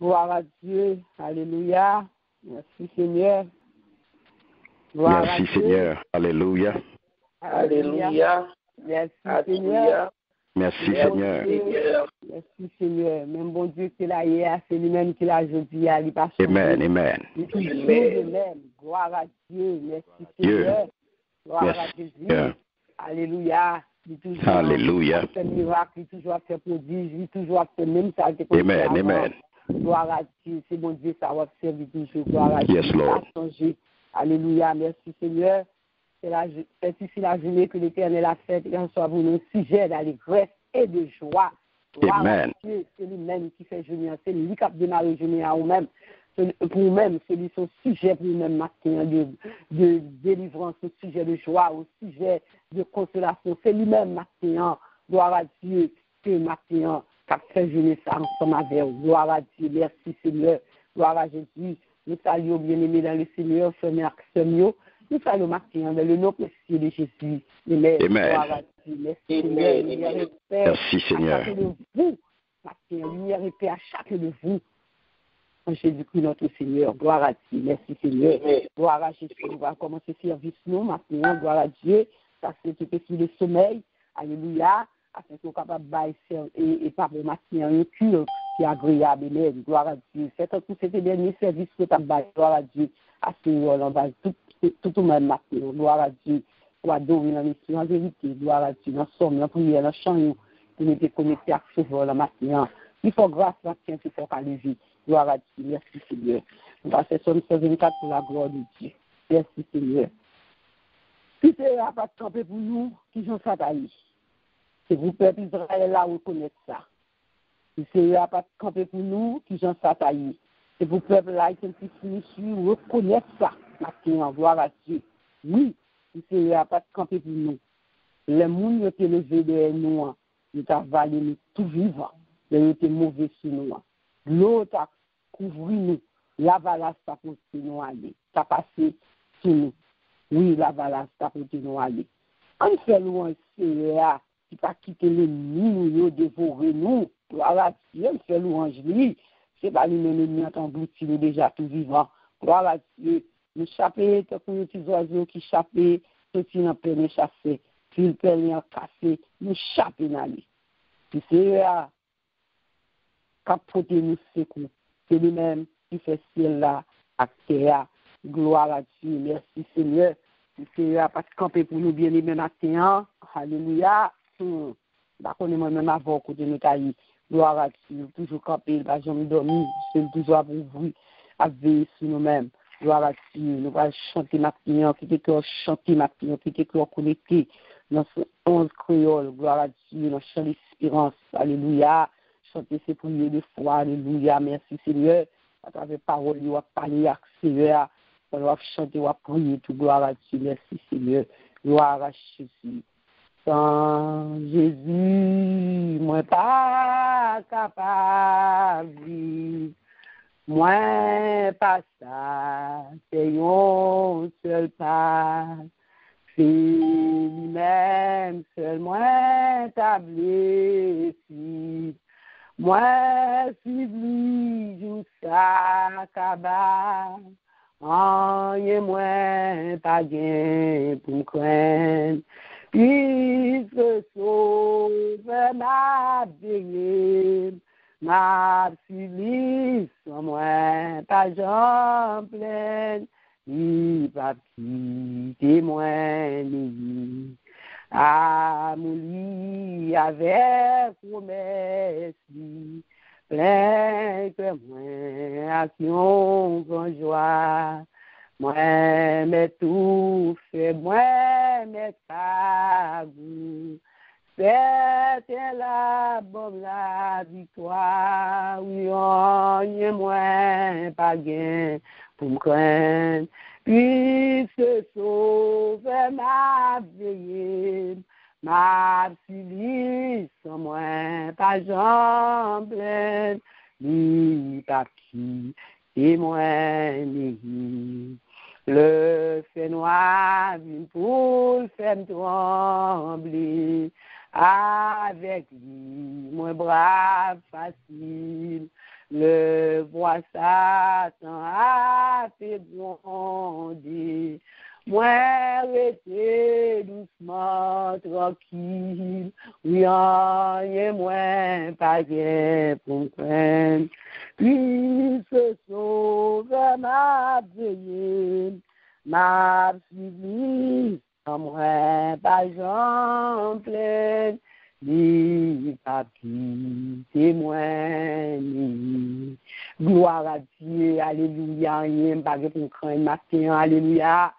Gloire à Dieu. Alléluia. Merci Seigneur. Gloire merci Seigneur. Alléluia. Alléluia. Merci Seigneur. Merci Seigneur. Merci Seigneur. Même bon Dieu qui l'a hier, c'est lui-même qui l'a aujourd'hui. Amen. Amen. Gloire à Dieu. Merci Seigneur. Gloire à Jésus. Alléluia. Alléluia. Il fait miracle, il toujours fait prodige, il toujours fait même ça. Amen. Amen. Gloire à Dieu. C'est bon Dieu, ça va servir toujours. Gloire à Dieu. Yes, Lord. Alléluia. Merci Seigneur. C'est ici la journée que l'Éternel a faite et en soit pour nous sujet d'allégresse et de joie. Gloire à Dieu. C'est lui-même qui fait journée. C'est lui qui a démarré journée à nous-mêmes. Pour nous-mêmes, c'est lui son sujet pour nous-mêmes matin de délivrance, au sujet de joie, au sujet de consolation. C'est lui-même matin. Gloire à Dieu que matin qui a fait journée ça ensemble avec vous. Gloire à Dieu. Merci Seigneur. Gloire à Jésus. Nous saluons bien-aimés dans le Seigneur, frères et sœurs. Nous saluons matin dans le nom précieux de Jésus. Amen. Gloire à Dieu. Merci Seigneur. Merci Seigneur. Lumière et paix à chacun de vous. En Jésus-Christ, notre Seigneur. Gloire à Dieu. Merci Seigneur. Gloire à Jésus. On va commencer le service nous maintenant. Gloire à Dieu. Ça c'est tout petit le sommeil. Alléluia. Afin qu'on soit capable de baisser et pas de matin un culte qui est agréable. Amen. Gloire à Dieu. Faites tout ce dernier service que tu as baissé. Gloire à Dieu. À ce moment là tout le monde matin. Gloire à Dieu. Pour adorer dans l'esprit en vérité. Gloire à Dieu. Dans le somme, dans la prière, dans le chant, pour nous déconnecter à ce moment là matin. Il faut grâce matin, il faut qu'à lever. Gloire à Dieu. Merci Seigneur. On va faire Somme 124 pour la gloire de Dieu. Merci Seigneur. Si c'est là pas camper pour nous, qui sont satanisés. C'est vous, peuple Israël, là, reconnaître ça. Si c'est là pas camper pour nous, qui sont satanisés. C'est vous, peuple là, qui sont reconnaître ça. Maintenant, gloire à Dieu. Oui, si c'est là pas camper pour nous. Les gens qui étaient levés de nous, ils ont avalé nous tout vivant. Ils étaient mauvais sur nous. L'autre a couvert nous. La valasse a porté nous aller. Ça a passé sur nous. Oui, la valasse a porté nous aller. On fait louange, c'est là, qui pas quitter l'ennemi, nous dévorer nous. Gloire à Dieu, on fait louange, lui. C'est pas l'ennemi en englouti, nous déjà tout vivant. Gloire à Dieu. Nous chapper, tant que nous petits oiseaux qui chapper, ceux qui n'ont pas chassé, puis le père en cassé, nous chapper dans lui. Puis c'est là, capoter nous secours. C'est lui-même qui fait ciel-là, à terre. Gloire à Dieu. Merci Seigneur. C'est là, parce que camper pour nous bien aimés matin. Alléluia. D'accord, moi-même avant côté de taille. Gloire à Dieu. Toujours camper, pas jamais dormir. C'est toujours pour vous, à veiller sur nous-mêmes. Gloire à Dieu. Nous allons chanter matin, qui était chanter matin, qui était connecté dans ce 11 créole. Gloire à Dieu, dans chant d'espérance. Alléluia. Chanter ses prières de foi. Alléluia. Merci Seigneur. À travers parole, il va parler à Seigneur. On va chanter, on va prier. Tout gloire à Dieu. Merci Seigneur. Gloire à Jésus. Sans Jésus, moi pas capable. Moi pas ça. C'est un seul pas. C'est lui-même seul. Moi t'as blessé. Moi, si lui, jusqu'à cabane, en moi, pas gain pour me craindre. Puisque sauve ma bénie, ma suivi sans moi, pas j'en pleine, il va quitter moi, ni. À mon lit avec promesse, plein que moi, action en joie, moi, mais tout fait, moi, mais tabou, c'était la bonne la victoire, oui, on y est moins, pas gain, pour me craindre. Puis se sauve ma veille, ma fille sans moi, pas j'en pleine, ni papier, et moi, ni. Le fait noir, une poule fait me trembler, avec lui, moins brave, facile. Le roi Satan a fait gronder. Moi, restez doucement, tranquille. Oui, rien moins pas bien pour me craindre. Puis ce sauveur m'a veillé, m'a suivi, sans moi pas j'en pleine. Ni papi témoigne. Gloire à Dieu, alléluia, rien pas pour craindre matin, alléluia.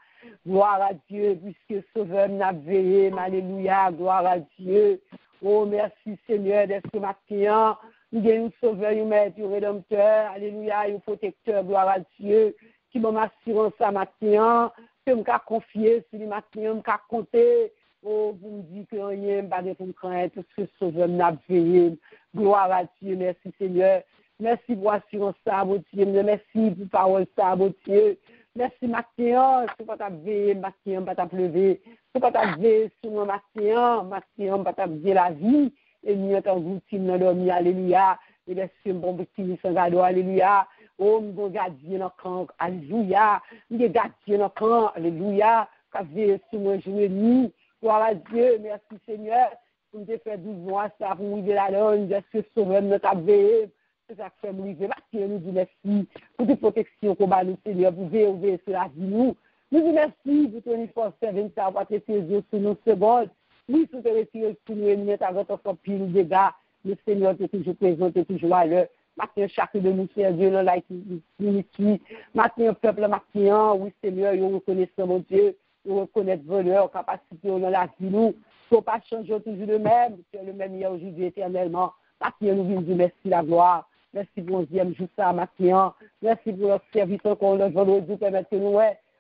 Gloire à Dieu, puisque Sauveur m'a veillé, alléluia, gloire à Dieu. Oh, merci Seigneur d'être matin. Nous avons un Sauveur, un Maître, un Rédempteur, alléluia, un protecteur, gloire à Dieu, qui m'a assuré ça matin, que je confier sur le matin, je compter. Oh, vous me dites que rien pas de pour craindre, tout ce que Sauveur m'a veillé. Gloire à Dieu, merci Seigneur. Merci pour assurance ça, mon Dieu. Merci pour parole ça, mon Dieu. Merci matin, c'est pas ta veille, matin, pas ta pleuver. C'est pas ta veille sur mon matin, pas ta veille la vie. Et nous en routine dans dormir, alléluia. Et merci bon petit sans gado, alléluia. Oh, nous gardien dans camp, alléluia. Nous gardien dans camp, alléluia. Qu'a veille sur mon jour et nuit. Gloire à Dieu, merci Seigneur, pour nous faire 12 mois, ça, pour nous la donne, j'espère que Sauveur notre veille, c'est ça que fait nous arriver, nous disons merci pour toute protection qu'on va nous, Seigneur, pour veiller sur la vie, nous disons merci pour ton effort, servir, ça va être tes yeux sur nos secondes, oui, tout est retiré sur nous, et nous mettons avec ton pile de gars, le Seigneur est toujours présent, est toujours à l'heure. Maintenant, chacun de nous, c'est Dieu, dans la unité. Maintenant, peuple, maintenant, oui, Seigneur, nous reconnaissons, mon Dieu, nous reconnaître valeur, capacité dans la vie, nous. Il ne faut pas changer toujours le même, c'est le même hier, aujourd'hui, éternellement. Maintenant, nous venons dire merci la gloire. Merci pour 11e jour, ça, maintenant. Merci pour notre serviteur qu'on a vendredi, permettre que nous,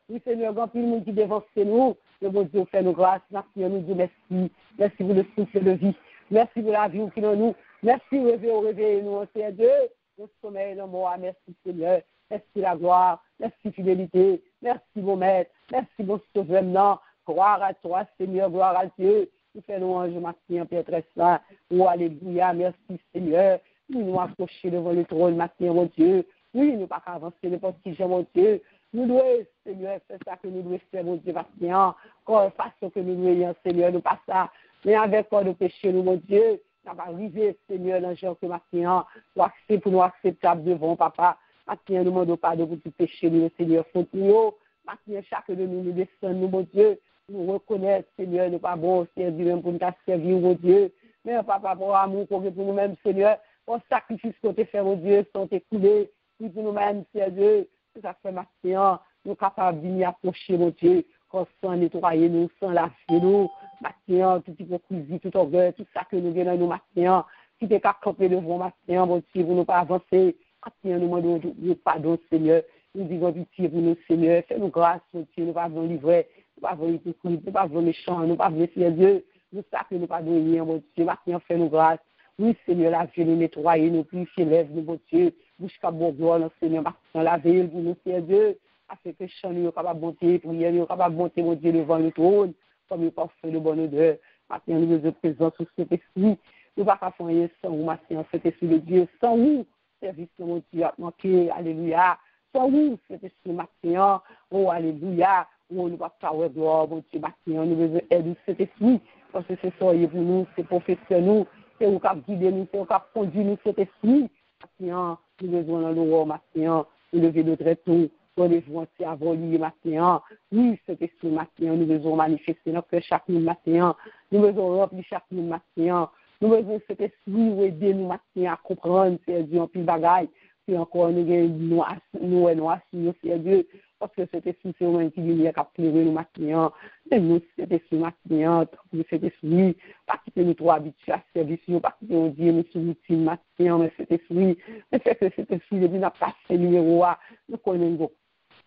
oui, Seigneur, grand pile, nous qui devance nous. Le bon Dieu fait nos grâces. Merci, nous dit merci. Merci pour le souffle de vie. Merci pour la vie qui est dans nous. Merci, réveillez nous, Seigneur Dieu. Au sommeil, le mot, merci, Seigneur. Merci la gloire. Merci, fidélité. Merci, mon maître. Merci, mon sauveur. Gloire à toi, Seigneur. Gloire à Dieu. Nous faisons ange, merci, Père très saint. Oh, alléluia. Merci, Seigneur. Nous nous approchons devant le trône, merci, mon Dieu. Oui, nous ne pas avancer n'importe qui, mon Dieu. Nous devons, Seigneur, c'est ça que nous devons faire, mon Dieu, patient. Comme façon que nous devons, Seigneur, nous pas ça. Mais avec quoi de péché, nous, mon Dieu, ça va arriver, Seigneur, dans le genre que maintenant, pour nous acceptable devant, papa. Maintenant, nous demandons pardon pour tout péché, nous, Seigneur, faute nous. Maintenant, chacun de nous descend, nous, mon Dieu. Nous reconnaissons, Seigneur, nous pas bon, Seigneur, même pour nous servir, mon Dieu. Mais, papa, pour amour, pour nous-mêmes, Seigneur, pour sacrifice qu'on te fait, mon Dieu, sans t'écouler, pour nous-mêmes, Seigneur. C'est ça fait maintenant, nous sommes capables de venir approcher, mon Dieu, sans nettoyer nous, sans laver nous, maintenant, toute hypocrisie, tout orgueil, tout ça que nous venons nous maintenant, qui est qu'à camper devant maintenant, mon Dieu, pour ne pas avancer, maintenant, nous demandons pardon, Seigneur, nous disons pitié pour nous, Seigneur, fais-nous grâce, mon Dieu, nous ne pas voulons livrer, nous ne pas voulons hypocrite, nous ne pas voulons méchant, nous ne pas voulons Dieu, nous savons que nous ne pas rien, mon Dieu, maintenant, fais-nous grâce. Oui, Seigneur, laver nous, nettoyer nous, purifier lèvres nous, mon Dieu, bouche qu'à bon gloire, Seigneur, maintenant, laver pour nous, Seigneur Dieu, afin que chant nous, capable de monter, prière, nous, capable de monter, mon Dieu, devant le trône, comme il parfait de bonne odeur. Maintenant, nous sommes présents sur cet esprit, nous ne pouvons pas faire rien sans vous, maintenant, cet esprit de Dieu, sans vous, service de mon Dieu a manqué, alléluia, sans vous, cet esprit maintenant, oh, alléluia, oh, nous ne pouvons pas faire gloire, mon Dieu, maintenant, nous devons aider cet esprit, parce que c'est soyez pour nous, c'est professeur nous, c'est vous qui avez guidé nous, c'est vous qui avez conduit nous cet esprit. Maintenant, nous devons dans le roi, maintenant, nous lever notre retour, donnez-vous entier avant lui, maintenant. Oui, cet esprit, maintenant, nous devons manifester notre cœur chaque nuit, maintenant. Nous devons remplir chaque nuit, maintenant. Nous devons cet esprit aider nous, maintenant, à comprendre, c'est Dieu, en plus bagaille. Puis encore, nous assumer, c'est Dieu. Parce que cet esprit, c'est au-même qui vient à pleurer nous maintenant. Et nous, cet esprit maintenant, cet esprit, pas quitter nous trop habitués à service, pas quitter nous dire nous sur routine maintenant, mais cet esprit, mais fait que cet esprit, depuis n'a passé le numéro A, nous connaissons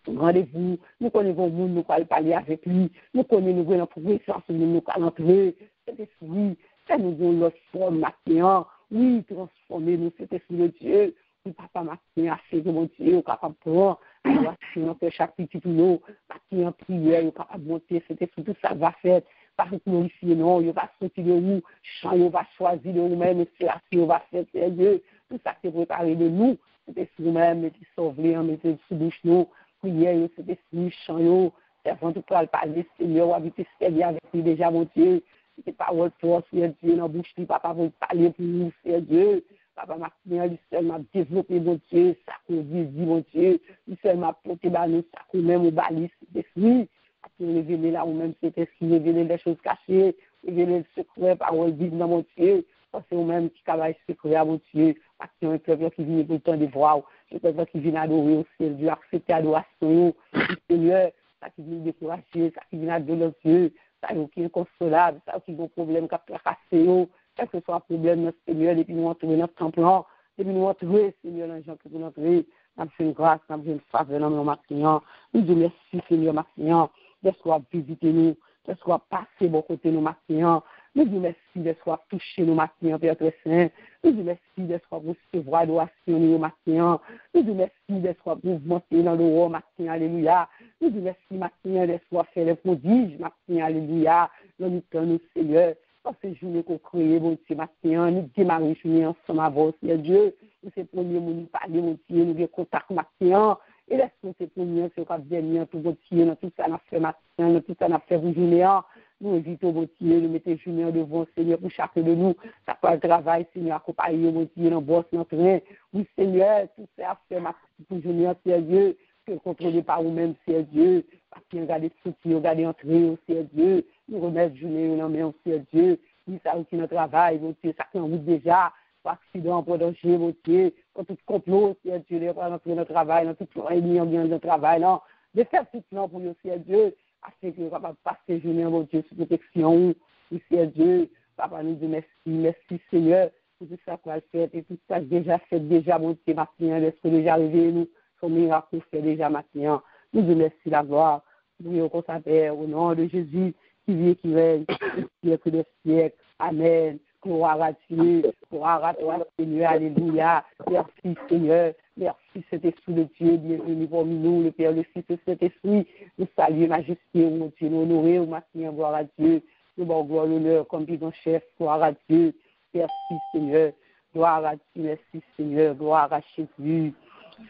rendez-vous, nous connaissons le monde, nous allons parler avec lui, nous connaissons nous progression, nous allons entrer, cet esprit, c'est nous notre forme maintenant, oui, transformer nous, cet esprit de Dieu. Papa Martin a fait que mon Dieu est capable de prendre, notre chaque petit pour nous, Martin en prière, est capable de monter, c'était tout ça va faire. pas glorifier, non, il va sortir de vous, chant, il va choisir de vous-même, c'est là qu'il va faire, c'est Dieu, tout ça c'est préparé de nous, c'était sur nous-mêmes, mettez sauver, mettez sous bouche nous, prière, c'était sur chant, avant tout cas, le parler, Seigneur, habiter Seigneur avec lui déjà, mon Dieu, c'est parole force, c'est Dieu, dans la bouche, papa veut parler pour nous, c'est Dieu, papa m'a lui seul m'a développé, mon Dieu, ça qu'on dit, mon Dieu, lui seul m'a porté, nous, ça qu'on même au balise, c'est lui, pour révéler là où même c'est esprit, révéler les choses cachées, révéler le secret, parole vive dans mon Dieu, parce que c'est vous-même qui travaille secret à mon Dieu, parce qu'il y a un peuple qui vient pour le temps de voir, un peuple qui vient adorer au ciel, Dieu, accepter l'adoration, le Seigneur, ça qui vient décourager, ça qui vient adorer Dieu, ça qui est inconsolable, ça qui a un problème qui a placé, quel que soit le problème, notre Seigneur, depuis nous entrer dans notre temple, depuis nous entrer, Seigneur, dans les gens qui nous entrer, nous avons fait une grâce, nous avons fait une faveur dans nos matin, nous disons merci, Seigneur, matin, laisse-toi visiter nous, laisse-toi passer bon côté nos matin, nous disons merci, laisse-toi toucher nos matin, Père très saint, nous disons merci, laisse-toi recevoir l'adoration nos matin, nous disons merci, laisse-toi mouvementer dans le roi matin, alléluia, nous disons merci, matin, laisse-toi faire les prodiges, matin, alléluia, nous disons Seigneur, parce que je qu'on crée, mon Dieu, matin, nous démarrons ensemble avant, Seigneur Dieu, nous c'est pour nous parler, mon Dieu, nous avons contact matin, et laisse-nous c'est pour nous, c'est qu'on vient tout mon Dieu, dans tout ça, nous fait matin, dans tout ça, nous fait journée, nous invitons, mon Dieu, nous mettons journée devant, Seigneur, pour chacun de nous, ça peut le travail, Seigneur, accompagner, mon Dieu, dans le boss, dans le train, oui, Seigneur, tout ça, à faire matin pour journée, Seigneur Dieu, que contrôlé par vous-même, Seigneur Dieu, parce que regardez tout, regardez entrer, Seigneur Dieu, nous remettre journée, nous main, Seigneur Dieu, oui, ça aussi notre travail, mon Dieu, ça fait en route déjà, pour accident, pour danger, mon Dieu, pour tout complot, Seigneur Dieu, pour entrer notre travail, dans tout ennemi en bien de travail, non, de faire tout plan pour nous, Seigneur Dieu, afin que nous puissions passer journée, mon Dieu, sous protection, oui, Seigneur Dieu, papa nous dit merci, Seigneur, pour tout ça qu'on a fait, et tout ça déjà fait, déjà, mon Dieu, matin, l'esprit déjà arrivé, nous, son miracle fait déjà matin, nous disons merci la gloire, nous qu'on s'appelle au nom de Jésus, qui vit, qui règne, qui est des siècles. Amen. Gloire à Dieu, gloire à toi, Seigneur. Alléluia. Merci, Seigneur. Merci, Saint-Esprit de Dieu. Bienvenue parmi nous, le Père, le Fils et le Saint-Esprit. Nous saluons, majesté, mon Dieu, nous honorer, au matin, gloire à Dieu. Nous bon gloire, l'honneur, comme dit ton chef, gloire à Dieu. Merci, Seigneur. Gloire à Dieu, merci, Seigneur. Gloire à Jésus.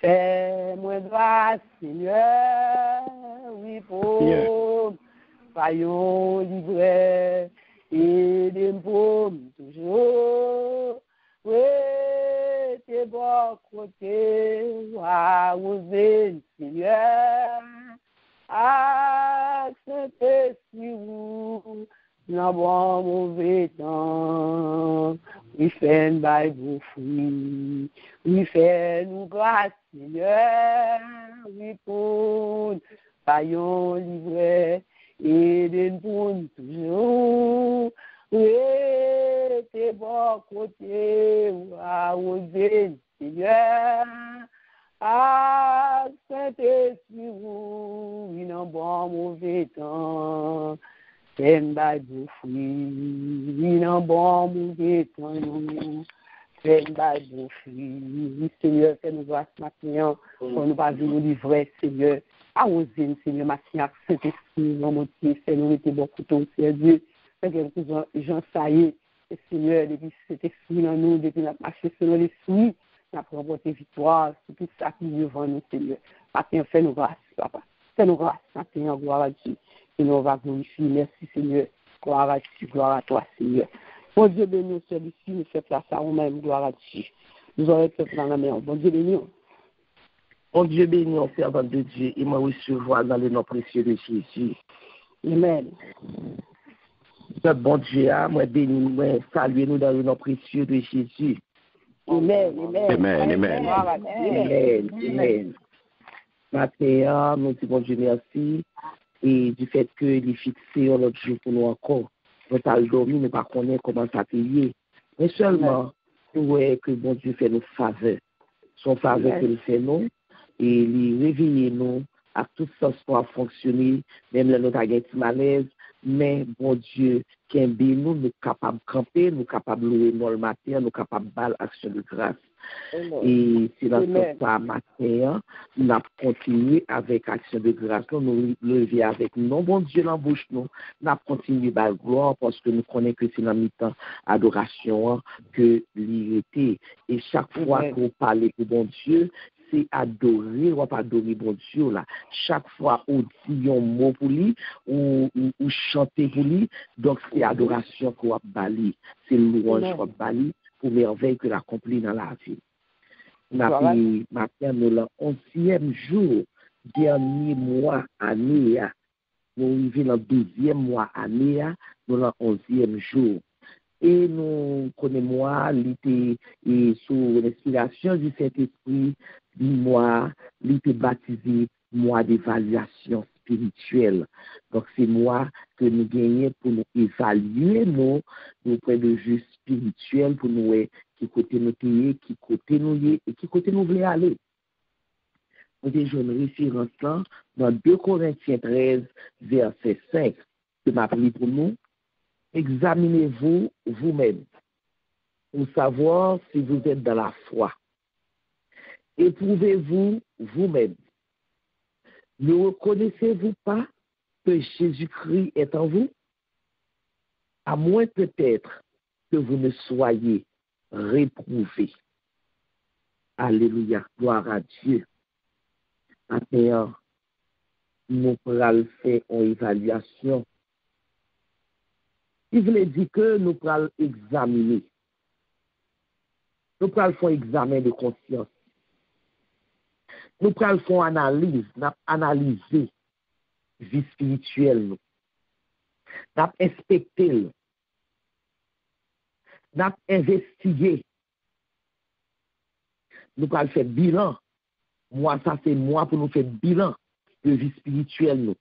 Fais-moi grâce, Seigneur. Oui, pour. Soyons livrés et des paumes toujours. Oui, t'es bon côté, à oser, Seigneur. Ah, Saint-Esprit, vous, dans bon mauvais temps. Oui, fais une baille pour fruit. Oui, fais nous grâce, Seigneur. Oui, pour. Soyons livrés. Et des bonnes toujours, oui, t'es bon côté, à oser, Seigneur, à Saint-Esprit, il en bon mauvais temps, c'est un bail de fruits, il en bon mauvais temps, c'est un bail de fruits, Seigneur, fais-nous voir ce matin, pour nous pas vivre livrer, Seigneur. À oser, Seigneur, ma fille, Saint-Esprit, mon Dieu, Seigneur, mettez bon couteau, Seigneur Dieu. Fait que gens, ça y est, Seigneur, depuis cet esprit dans nous, depuis notre marché selon l'esprit, nous avons remporté victoire, c'est tout ça qui est devant nous, Seigneur. Matin, fais-nous grâce, Papa. Fais-nous grâce, matin, gloire à Dieu. Et nous, on va glorifier. Merci, Seigneur. Gloire à Dieu, gloire à toi, Seigneur. Bon Dieu béni, celui-ci, nous fait place à nous-mêmes, gloire à Dieu. Nous aurons fait dans la mer. Bon Dieu béni. Mon Dieu béni, on servant de Dieu, et moi recevoir dans le nom précieux de Jésus. Amen. Bon Dieu, moi béni, moi saluer nous dans le nom précieux de Jésus. Amen, amen. Amen, amen. Amen, amen. Matin, nous disons bon Dieu merci, et du fait que les fixé l'autre jour pour nous encore, nous avons dormi, mais pas connaître comment ça payer. Mais seulement, nous voyons que bon Dieu fait nos faveurs. Son faveur que nous fait nous, et les réveiller nous à tout sens pour fonctionner, même là nous avons un petit malaise, mais bon Dieu, qui est nous capables de camper, nous capables de louer dans le matin, nous capables de faire action de grâce. Et c'est dans ce temps matin, nous avons continué avec action de grâce, nous lever avec non bon Dieu dans la bouche, nous avons continué par gloire parce que nous connaissons que c'est dans le temps adoration que l'irrité. Et chaque fois qu'on parle pour bon Dieu, c'est adorer, ou pas adorer bon Dieu là. Chaque fois on dit un mot pour lui ou chanter pour lui, donc c'est adoration qu'on va bali, c'est louange qu'on va bali pour merveille que l'accomplit dans la vie. Maintenant, nous le 11e jour, dernier mois année, nous arrivons dans le 12e mois année, nous le 11e jour. Et nous connaissons moi, l'été sous l'inspiration du Saint-Esprit, moi, l'été baptisé, mois d'évaluation spirituelle. Donc, c'est moi que nous gagnons pour nous évaluer nos points de vue spirituels, pour nous qui côté nous payer, qui côté nous y et qui côté nous voulons aller. Nous avons une référence là dans 2 Corinthiens 13, verset 5, que m'a pris pour nous. Examinez-vous vous-même pour savoir si vous êtes dans la foi. Éprouvez-vous vous-même. Ne reconnaissez-vous pas que Jésus-Christ est en vous? À moins peut-être que vous ne soyez réprouvés. Alléluia, gloire à Dieu. Maintenant, nous pourrons faire une évaluation. Il voulait dire que nous pourrons examiner. Nous pourrons faire un examen de conscience. Nous pourrons faire une analyse, analyser la vie spirituelle. Nous inspecter. Nous investiguer. Nous pourrons faire bilan. Moi, ça c'est moi pour nous faire bilan de vie spirituelle. Nous.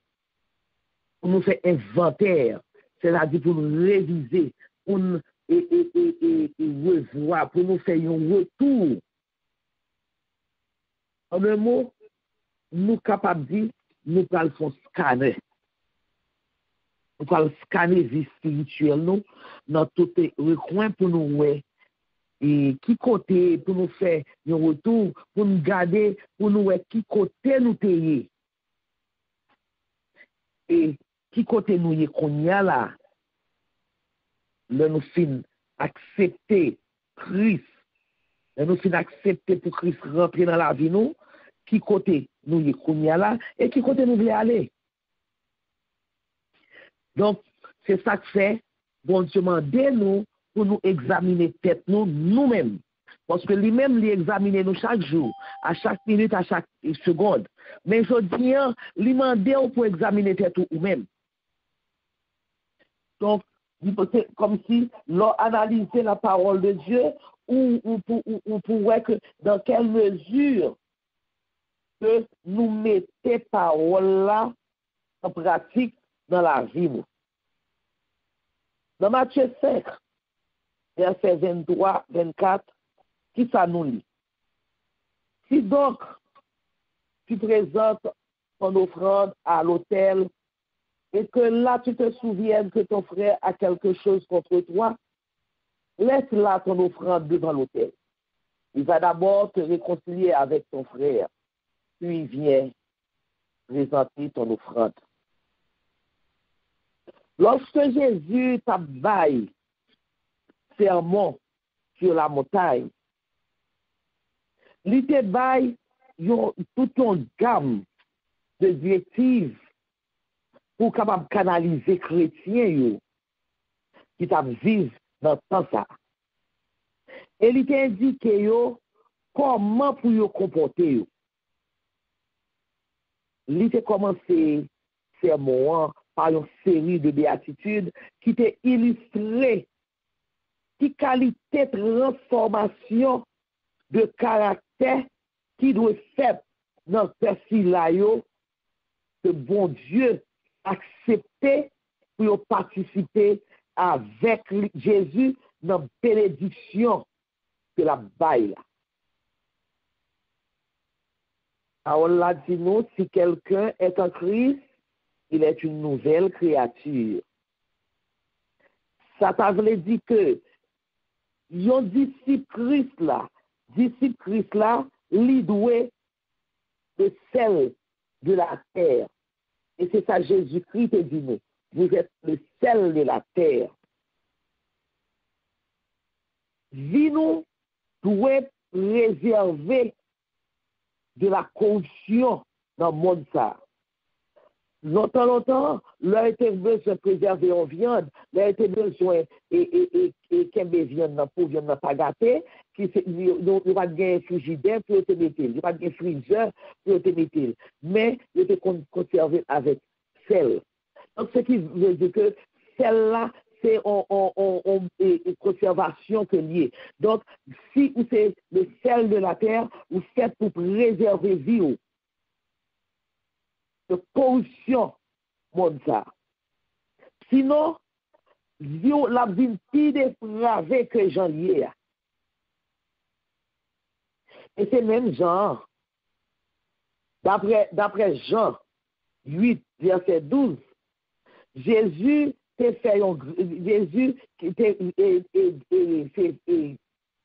Pour nous faire inventaire. C'est-à-dire pour nous réviser, pour nous revoir, pour nous faire un retour. En un mot, nous capables de dire, nous allons faire scanner. Nous allons scanner la vie spirituelle, nous, dans tout le recoin pour nous voir. Et qui côté, pour nous faire un retour, pour nous garder, pour nous voir qui côté nous payer. Et qui côté nous y qu'on y a là, nous fin accepter Christ, nous fin accepter pour Christ rentrer dans la vie nous, qui côté nous y qu'on y a là, et qui côté nous voulons aller. Donc, c'est ça que fait, bon Dieu demande nous pour nous examiner tête nous-mêmes. Parce que lui-même, il examine nous chaque jour, à chaque minute, à chaque seconde. Mais je dis, il demande pour examiner tête nous-mêmes. Donc, comme si l'on analysait la parole de Dieu ou pour voir que dans quelle mesure que nous mettons parole là en pratique dans la vie. Dans Matthieu 5, verset 23, 24, qui ça nous lit? Si donc tu présentes ton offrande à l'autel et que là tu te souviennes que ton frère a quelque chose contre toi, laisse là ton offrande devant l'autel. Il va d'abord te réconcilier avec ton frère, puis viens présenter ton offrande. Lorsque Jésus t'a baillé sermon sur la montagne, il te baille toute une gamme de directives pour capable canaliser chrétiens qui t'a vivre dans ce temps ça. Et il t'a indiqué comment pour yo comporter. Il t'a commencé sermon par une série de béatitudes qui t'a illustré qui qualité de transformation de caractère qui doit faire dans ce là que bon Dieu accepter pour participer avec Jésus dans la bénédiction de la baille. Alors là, dit nous, si quelqu'un est en Christ, il est une nouvelle créature. Ça t'a voulu dire que yon disciple Christ là, disciple Christ là, li doué le sel de la terre. Et c'est ça Jésus-Christ te dit nous. Vous êtes le sel de la terre. Vie nous doit réserver de la corruption dans le monde ça. Longtemps, là était besoin de préserver en viande, là était besoin et qu'un viande n'a pour viande n'a pas gâté, qui donc il va gagner frigidaire pour te mettre, il va gagner freezer pour te mettre, mais il était conservé avec sel. Donc ce qui veut dire que sel là c'est en conservation que lié. Donc si vous c'est le sel de la terre, vous faites pour préserver vie de corruption monde ça. Sinon, la vie plus dépravée que Jean lié. Et c'est même Jean. D'après Jean 8, verset 12, Jésus qui était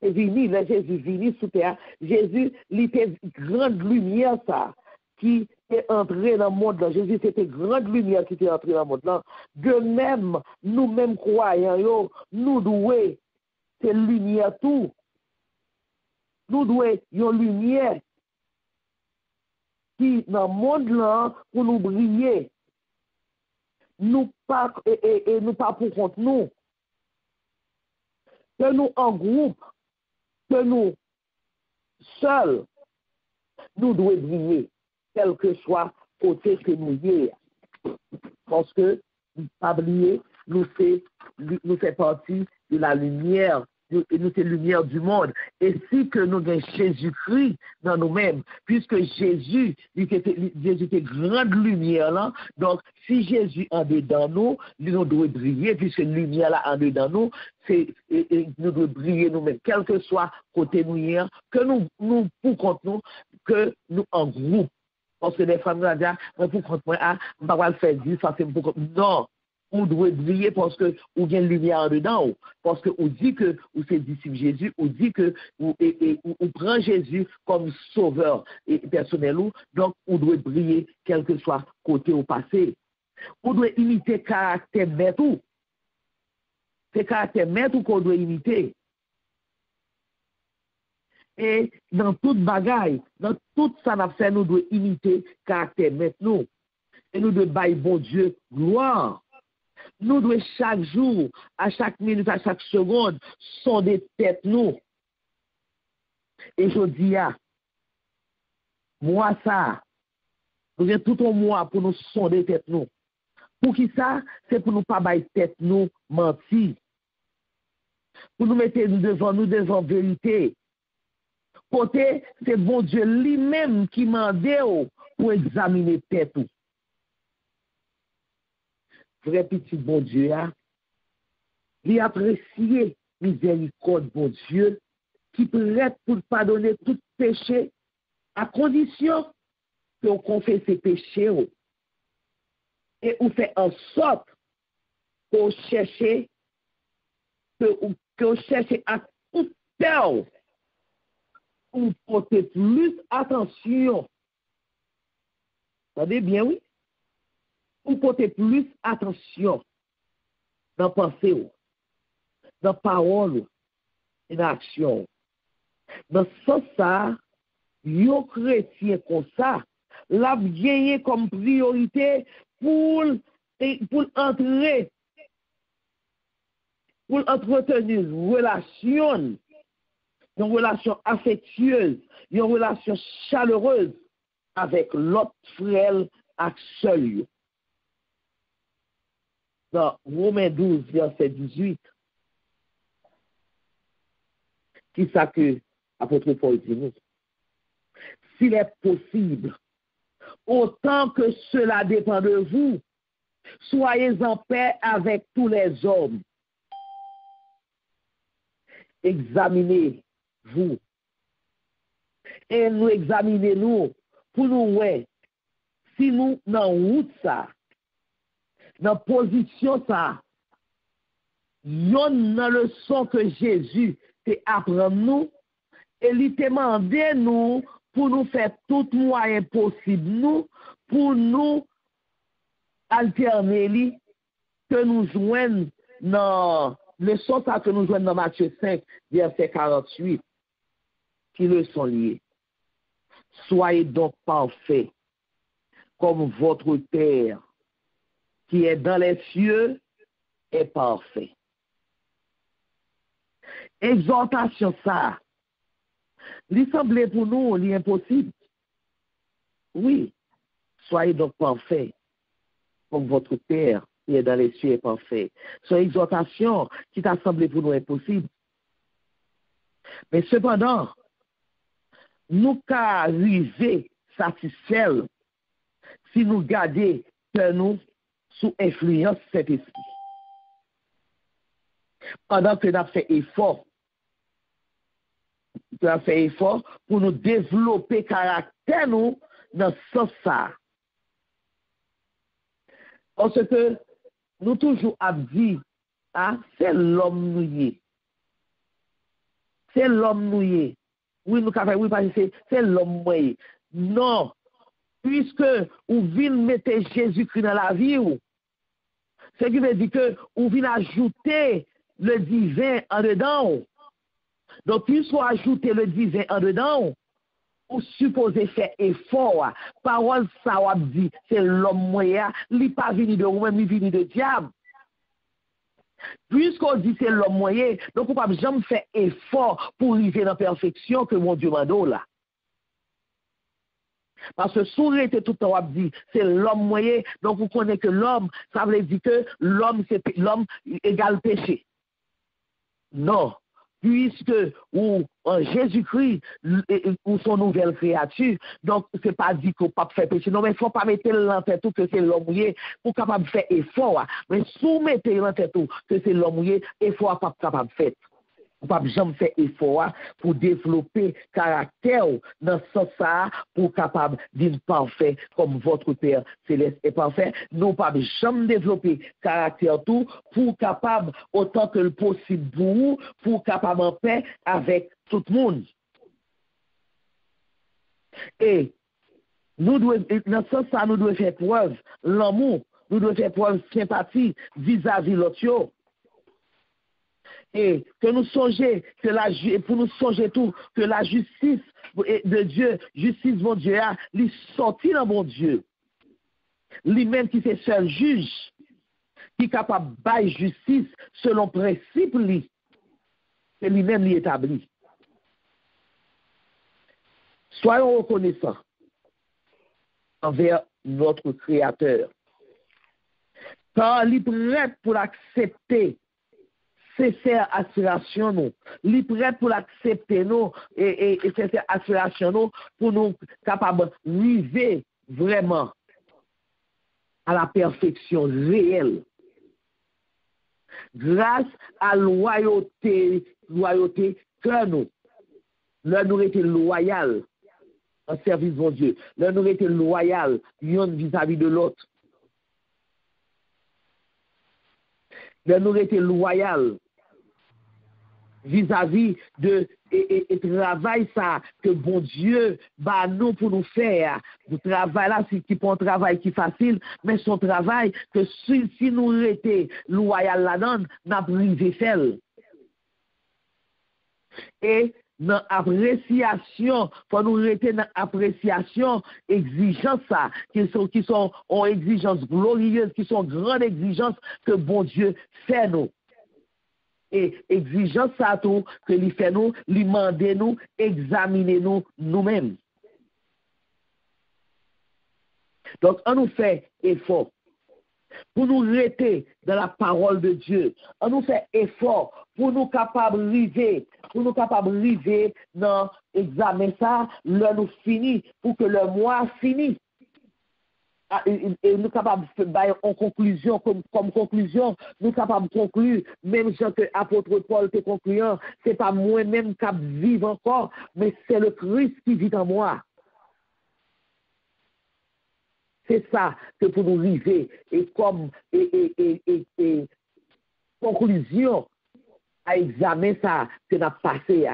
venu, Jésus venu sous terre, Jésus, il était grande lumière ça, qui est entré dans le monde là. Jésus, c'était grande lumière qui était entrée dans le monde là. De même, nous-mêmes croyants, nous devons, c'est lumière tout. Nous devons une lumière qui, dans le monde là, pour nous briller. Nous pas, et nous pas pour contre nous. Que nous en groupe, que nous seuls, nous devons briller. Quel que soit côté que nous y est. Parce que, pas oublier, nous fait partie de la lumière, nous sommes lumière du monde. Et si que nous avons Jésus-Christ dans nous-mêmes, puisque Jésus était grande lumière là, donc si Jésus en dedans nous devons briller, puisque la lumière là en dedans nous, nous devons briller nous-mêmes, quel que soit côté nous y est, que nous pour contre nous, que nous en groupe. Parce que des femmes disent, pour contre moi, je ne vais pas le faire dire, ça c'est pour contre. Non, on doit briller parce que on vient de lumière en dedans. Parce que on dit que on c'est disciple Jésus, on dit que on prend Jésus comme sauveur et personnel. Donc, on doit briller quel que soit côté au passé. On doit imiter caractère maître. C'est caractère maître qu'on doit imiter. Et dans toute bagaille, dans tout ça n'a fait, nous devons imiter caractère maintenant. Et nous devons bailler bon Dieu gloire. Nous devons chaque jour, à chaque minute, à chaque seconde, sonder tête nous. Et je dis, moi ça, nous avons tout un mois pour nous sonder tête nous. Pour qui ça? C'est pour nous pas bailler tête nous mentir. Pour nous mettre devant vérité. Côté, c'est bon Dieu lui-même qui m'a demandé pour examiner tête. Vrai petit bon Dieu, il apprécie miséricorde bon Dieu, qui prête pour pardonner tout péché, à condition qu'on confesse ses péchés et on fait en sorte qu'on cherche à tout faire pour porter plus attention. Attendez bien, oui? Pour porter plus attention dans la pensée, dans la parole et dans l'action. Dans ce sens, les chrétiens comme ça, l'a gagné comme priorité pour entrer, pour entretenir une relation affectueuse, une relation chaleureuse avec l'autre frère à seul. Dans Romains 12, verset 18, qui ça que l'apôtre Paul dit nous? S'il est possible, autant que cela dépend de vous, soyez en paix avec tous les hommes. Examinez-vous. Et nous examinez-nous pour nous voir si nous, dans route ça, dans position ça, yon dans le son que Jésus te apprend nous, Et il te demandé nous pour nous faire tout moyen possible nous pour nous alterner que nous joignons dans le sens que nous joignons dans Matthieu 5 verset 48 qui le sont liés. Soyez donc parfaits comme votre Père qui est dans les cieux est parfait. Exhortation ça, il semblait pour nous l'impossible. Oui, soyez donc parfaits comme votre Père qui est dans les cieux est parfait. C'est une exhortation qui t'a semblé pour nous impossible. Mais cependant, nous arriver satisfaits si nous gardons que nous sous influence de cet esprit. Pendant que nous avons fait effort, pour nous développer caractère nous dans ce sens. Parce que nous toujours avons dit, c'est l'homme nouillé. C'est l'homme nouillé. Oui, nous avons oui, parce que c'est l'homme nouillé. Non, puisque vous venez mettre Jésus-Christ dans la vie, ce qui veut dire que vous venez ajouter le divin en dedans. Donc, puisqu'on ajoute le divin en dedans, vous supposez faire effort. Parole, ça va dire, c'est l'homme moyen, il n'est pas venu de vous-même, il venu de diable. Puisqu'on dit c'est l'homme moyen, donc on ne peut jamais faire effort pour arriver dans la perfection que mon Dieu m'a donné là. Parce que si on était tout le temps dit c'est l'homme moyen, donc vous connaissez que l'homme, ça veut dire que l'homme, c'est l'homme égale péché. Non. Puisque ou en Jésus-Christ ou son nouvelle créature, donc c'est pas dit qu'on ne peut pas faire péché. Non, mais il ne faut pas mettre en tête que c'est l'homme mouillé pour capable faire effort. Mais si vous mettez en tête que c'est l'homme mouillé, effort pas capable de faire. Vous ne pouvez jamais faire effort pour développer caractère dans ce sens pour capable d'être parfait comme votre Père céleste est parfait. Nous ne pouvons jamais développer caractère tout pour capable autant que le possible pour capable en paix avec tout le monde. Et nous devons, dans ce sens, nous devons faire preuve l'amour, nous devons faire preuve sympathie vis-à-vis de l'autre. Et que nous songeons, pour nous songer tout, que la justice de Dieu, justice de mon Dieu, lui sortit dans mon Dieu. Lui-même qui est seul juge, qui est capable de bailler justice selon principe, que lui-même lui établit. Soyons reconnaissants envers notre Créateur. Car il est prêt pour l'accepter. Sincère aspiration nous, li prêt pour l'accepter nous et sincère aspiration nous pour nous capables d'arriver vraiment à la perfection réelle grâce à la loyauté que nous été loyal en service de Dieu, nous été loyal vis-à-vis de l'autre, nous été loyal vis-à-vis de et travail ça que bon Dieu bah nous pour nous faire. Le travail là c'est qui pas un travail qui facile, mais son travail que si nous étions loyal là-dedans, n'a privé faire. Et dans appréciation, pour nous rester dans appréciation, exigence ça, qui sont en exigence glorieuse, qui sont grandes exigences que bon Dieu fait nous. Et exigence ça tout que lui fait nous, lui demander nous, examiner nous nous-mêmes. Donc on nous fait effort pour nous rester dans la parole de Dieu. On nous fait effort pour nous capables de river dans l'examen ça, le nous fini pour que le mois finisse. Et nous capables de faire en conclusion, comme conclusion, nous capables de conclure, même si l'apôtre Paul te concluant, c'est pas moi-même qui vive encore, mais c'est le Christ qui vit en moi. C'est ça que pour nous arriver, et comme conclusion à examiner ça que nous avons passé,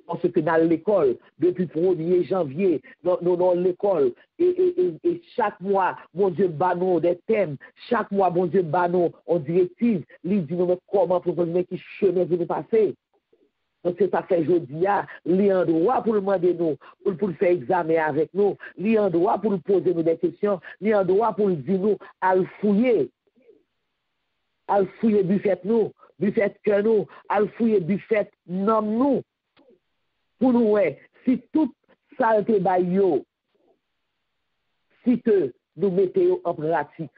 parce que dans l'école, depuis 1er janvier, dans l'école, et chaque mois, mon Dieu, nous des thèmes, chaque mois, mon Dieu, nous en directive, il dit nous comment pour nous qui chemin vous nous passer. Donc, c'est ça fait jeudi, il y a un droit pour demander nous, pour faire examen avec nous, il y a un droit pour poser nous des questions, il y a un droit pour dire nous, à le fouiller buffet nous, buffet que nous, à le fouiller buffet nom nous, pour nous, si toute saleté baillot, si que nous mettons en pratique,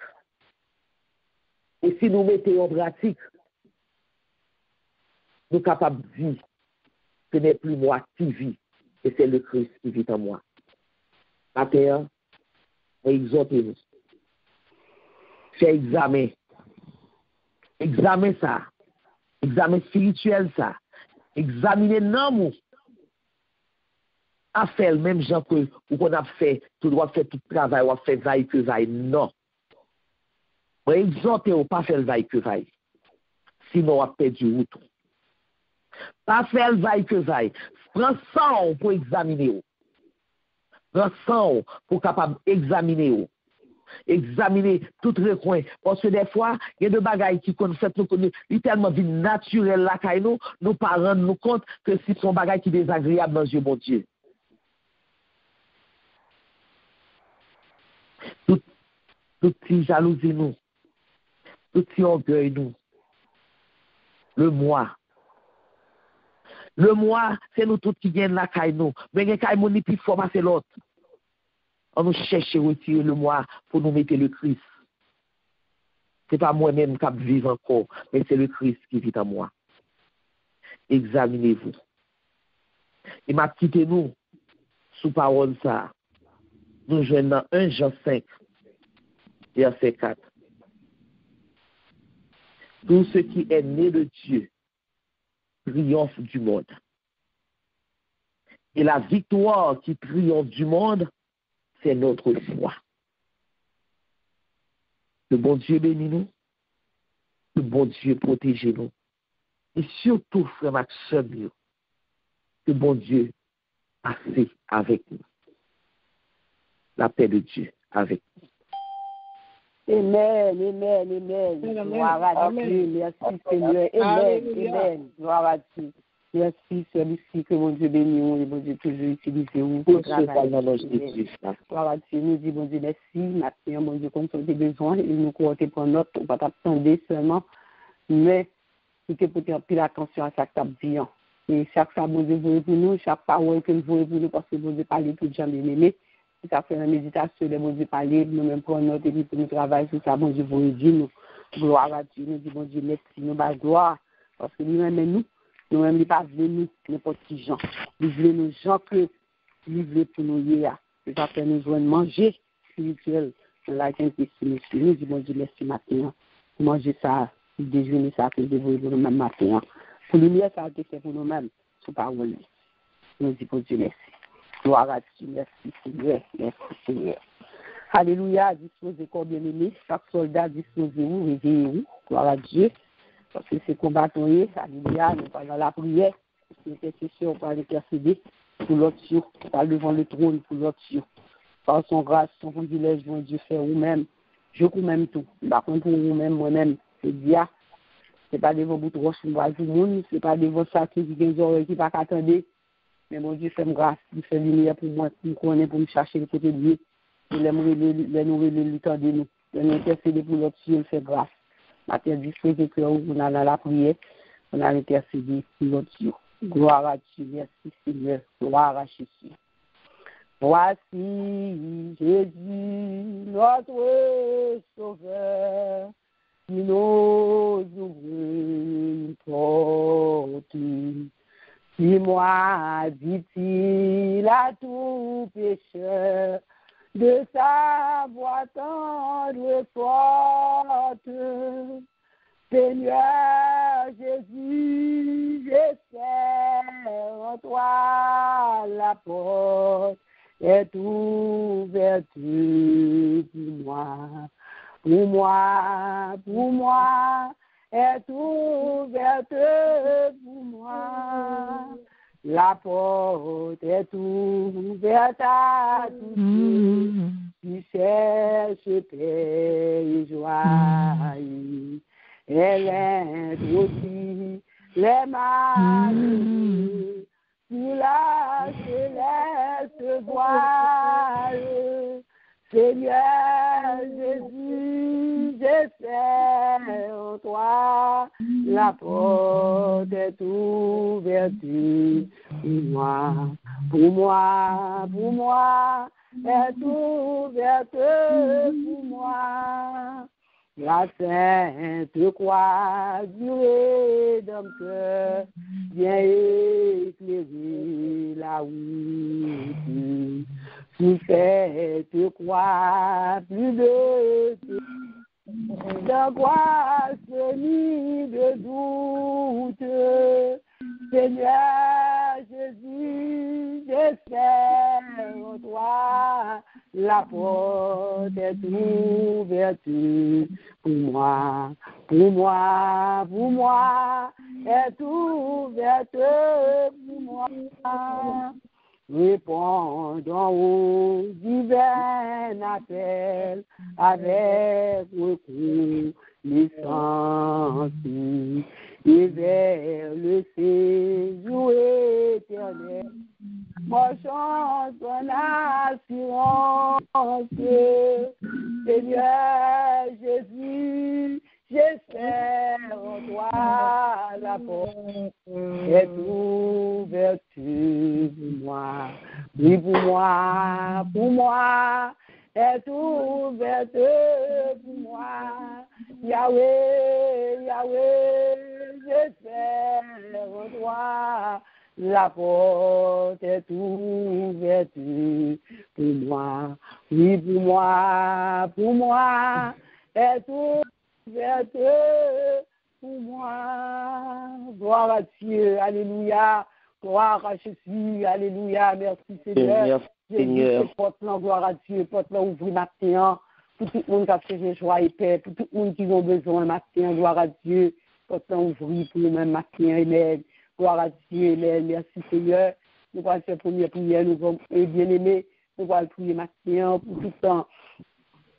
et si nous mettons en pratique, nous sommes capables de dire, ce n'est plus moi qui vis, et c'est le Christ qui vit en moi. Matin, exhortez-vous. Fais examen ça. Examen spirituel ça. Examiner non à faire le même genre que qu'on a fait, tu dois faire tout le travail, ou faire vaille que vaille. Non. Mais exhortez ou pas faire le vaille que vaille. Sinon, on a perdu route. Pas faire le vaille que vaille. Prends 100 pour examiner. Prends 100 pour capable examiner. Examiner tout recoin. Parce que des fois, il y a des bagailles qui qu'on fait, nous connaissons tellement vie naturelle là, nous pas rendre nous compte que si son bagaille qui est désagréable dans Dieu, mon Dieu. Tout petit jalousie nous, tout petit orgueil nous. Le moi, c'est nous tous qui gagnent la caille nous. Mais les caille ni plus fort passer l'autre. On nous cherche à retirer le moi pour nous mettre le Christ. Ce n'est pas moi-même qui vive encore, mais c'est le Christ qui vit en moi. Examinez-vous. Il m'a quitté nous sous parole ça. Nous jouons dans 1 Jean 5, verset 4. Tout ce qui est né de Dieu triomphe du monde. Et la victoire qui triomphe du monde, c'est notre foi. Le bon Dieu bénit nous. Le bon Dieu protège nous. Et surtout, frère Maxime, que bon Dieu a fait avec nous. La paix de Dieu avec nous. Amen. Gloire à Dieu. Merci Seigneur. Amen. Gloire à Dieu. Merci, celui-ci que mon Dieu bénit, et bon Dieu toujours utilisé pour travailler. Gloire à Dieu, nous disons, bon Dieu, merci. Maintenant, bon Dieu, comme tu as besoin, et nous comptons pour notre, on va t'attendre seulement, mais c'est que pour faire plus attention à chaque tablier. Et chaque fois, bon Dieu, vous pour nous, chaque parole que nous voulons pour nous, parce que bon Dieu parle tout jamais aimé. Ça fait la méditation, de bon Dieu parler, nous-mêmes pour notre, et puis pour nous travailler sur ça, bon Dieu, vous dire nous. Gloire à Dieu, nous disons, bon Dieu, merci, nous, bah, gloire, parce que nous-mêmes, nous-mêmes, nous pas venus n'importe qui gens. Nous voulons nos gens que nous voulons pour nous hier. C'est ça fait nous joindre manger spirituel. Dans la Sainte Christ, nous disons, bon Dieu, merci matin. Pour manger ça, déjeuner ça, que nous devons pour nous-mêmes matin. Pour lumière, ça a été fait pour nous-mêmes. C'est pas vrai. Nous disons, bon Dieu, merci. Gloire à Dieu, merci Seigneur. Merci Seigneur. Alléluia, disposez comme bien-aimé. Chaque soldat, disposez-vous, réveillez-vous. Gloire à Dieu. Parce que c'est combattant, alléluia, nous parlons la prière, l'intercession, on parle intercéder pour l'autre, on parle devant le trône pour l'autre. Par son grâce, son privilège, mon Dieu, fait vous-même, je vous même tout. Par contre, pour vous-même, moi-même, c'est dia. C'est pas devant bout de roche, tout le monde, c'est pas devant ça qui vient des oreilles qui pas qu'attendre. Mais mon Dieu, fait grâce, il fait lumière pour moi, pour me connaître, pour me chercher le côté de Dieu. Il aime les nourrir, les luttants de nous. Il intercéder pour l'autre, il fait grâce. Matin, disposé que on a dans la prière, on a intercédé pour l'autre jour. Gloire à Dieu, merci Seigneur, gloire à Jésus. Voici Jésus, notre Sauveur, qui nous ouvre une porte. Dis-moi, dit-il à tout pécheur, de sa voix tendre forte. Seigneur Jésus, j'espère en toi, la porte est ouverte pour moi, est ouverte pour moi. La porte est ouverte à tous ceux qui cherchent paix et joie. Elle introduit les malheureux sous la céleste voile. Seigneur Jésus, j'espère en toi, la porte est ouverte pour moi, est ouverte pour moi. La sainte croix du Rédempteur vient éclairer la route. Sous cette croix, plus d'angoisse ni de doute. Seigneur Jésus, j'espère en toi. La porte est ouverte pour moi, est ouverte pour moi. Répondons au divin appel avec reconnaissance et vers le séjour éternel. Marchons en assurance, Seigneur Jésus, j'espère en toi, la porte est ouverte pour moi. Oui, pour moi, est ouverte pour moi. Yahweh, j'espère en toi. La porte est ouverte pour moi. Oui, pour moi, est ouverte pour moi. Gloire à Dieu, alléluia. Gloire à Jésus, alléluia. Merci Seigneur. Jésus, porte-là, gloire à Dieu, porte-là, ouvre matin. Pour tout le monde qui a fait joie et paix, pour tout le monde qui a besoin matin, gloire à Dieu. Porte-là, ouvre pour nous-mêmes matin, amen. Gloire à Dieu, amen. Merci Seigneur. Nous allons faire première prière, nous allons bien aimer. Nous allons prier matin pour tout le temps.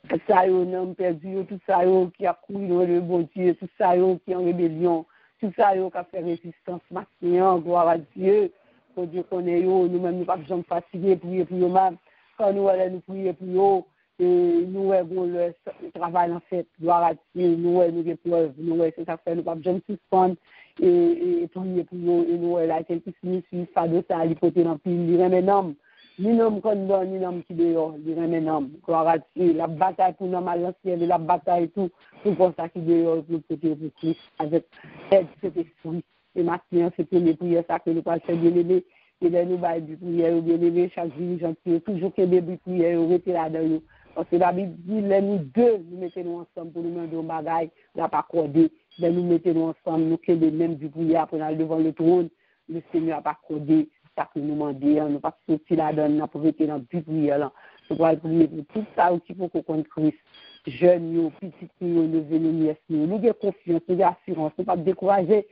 Tout ça, nous avons perdu, tout ça qui a couru dans le bon Dieu, tout ça qui est en rébellion, tout ça qui a fait résistance matin, gloire à Dieu. Pour Dieu connaît nous-mêmes, nous ne pouvons pas fatiguer, prier pour nous-mêmes. Quand nous allons nous prier pour nous, et nous avons le travail en fait, gloire à Dieu, nous avons des preuves, nous avons c'est ça fait, nous ne pouvons pas suspendre et prier pour nous, et nous avons la tête qui signifie, ça de ça, l'hypothèse en pile, il remet homme, ni homme qu'on donne, ni homme qui dehors, il remet homme, gloire à Dieu, la bataille pour nous à l'ancienne, la bataille tout, pour ça qui dehors, pour côté pour Christ, avec aide cet esprit. Et maintenant, c'est que les prières, ça que nous allons faire bien aimer. Et bien, nous allons dire prières bien aimer, chaque jour, gentil, toujours que des prières, on reste là-dedans. Parce que la Bible dit, nous deux, nous mettons ensemble pour nous demander un bagage, n'a pas accordé. Nous mettons ensemble, nous que les mêmes du prière pour aller devant le trône. Le Seigneur n'a pas accordé, ça que nous demandons. Nous pas sortir là-dedans, nous pas rester dans le prière. Nous allons prier pour tout ça aussi pour qu'on connaisse Christ. Jeunes, petits, nous venons, nous avons confiance, nous avons assurance, nous ne pas décourager.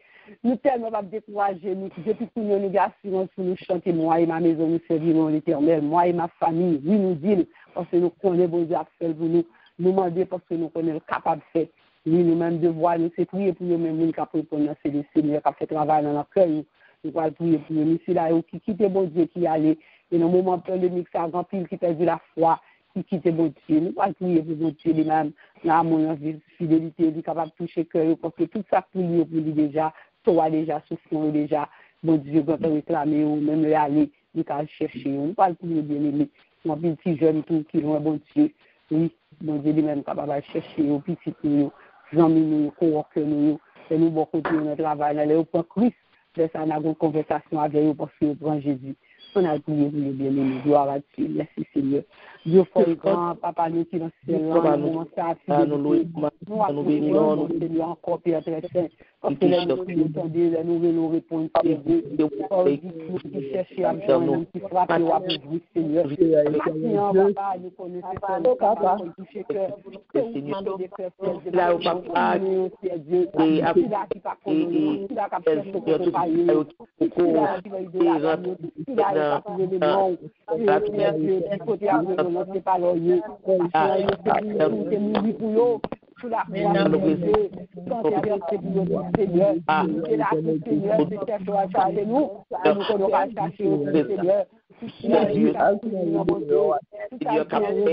Nous tellement pas décourager, nous, depuis que nous avons assurance pour nous chanter, moi et ma maison, nous servirons l'Éternel, moi et ma famille, oui, nous disons, parce que nous connaissons bon Dieu à faire pour nous, nous demander parce que nous connaissons capable de faire. Oui, nous-mêmes devoir, nous c'est prier pour nous-mêmes, nous qui répondre, c'est le Seigneur qui a fait travail dans notre cœur, nous allons prier pour nous, c'est là qui quitte bon Dieu qui allait, et dans le moment pandémique, ça a grand pile qui perdu la foi, qui quitte bon Dieu, nous allons prier pour bon Dieu lui-même, l'amour, la fidélité, il est capable de toucher le cœur, parce que tout ça pour lui déjà, toi déjà, souffrant déjà, bon Dieu, quand on réclame, ou même aller, il va chercher, on parle pour nous bien aimer, mon petit jeune tout qui ont un bon Dieu, oui, bon Dieu lui-même capable de chercher, au petit nous, amis nous, co-workers nous, et nous bon côté notre travail, aller au point Christ, de ça on a une conversation avec eux parce qu'on prend Jésus. On a prié pour le bien-aimé, gloire à Dieu, merci Seigneur. Dieu fort et grand, papa nous qui dans ce ciel, nous commençons à faire, nous bénissons, Seigneur encore Père très saint. Parce que nous répondons, qui cherchent à joindre, qui frappent, ou à vous, Seigneur. Maintenant, papa, nous connaissons papa, qui fait que Seigneur, là, papa, Dieu, qui pas connu, qui a cherché pour comparer, qui a trouvé le nom, qui côté à vous, non, c'est pas l'oeil, c'est nous pour eux. Sous la croix de Dieu, quand c'est Seigneur, c'est là que Seigneur, c'est chercher à chercher nous, et nous qu'on aura cherché au Seigneur. Tout ça, Dieu, tout ça, rébellion, tout ça, résistance,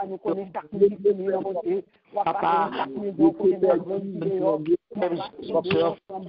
nous connaissons nous-mêmes,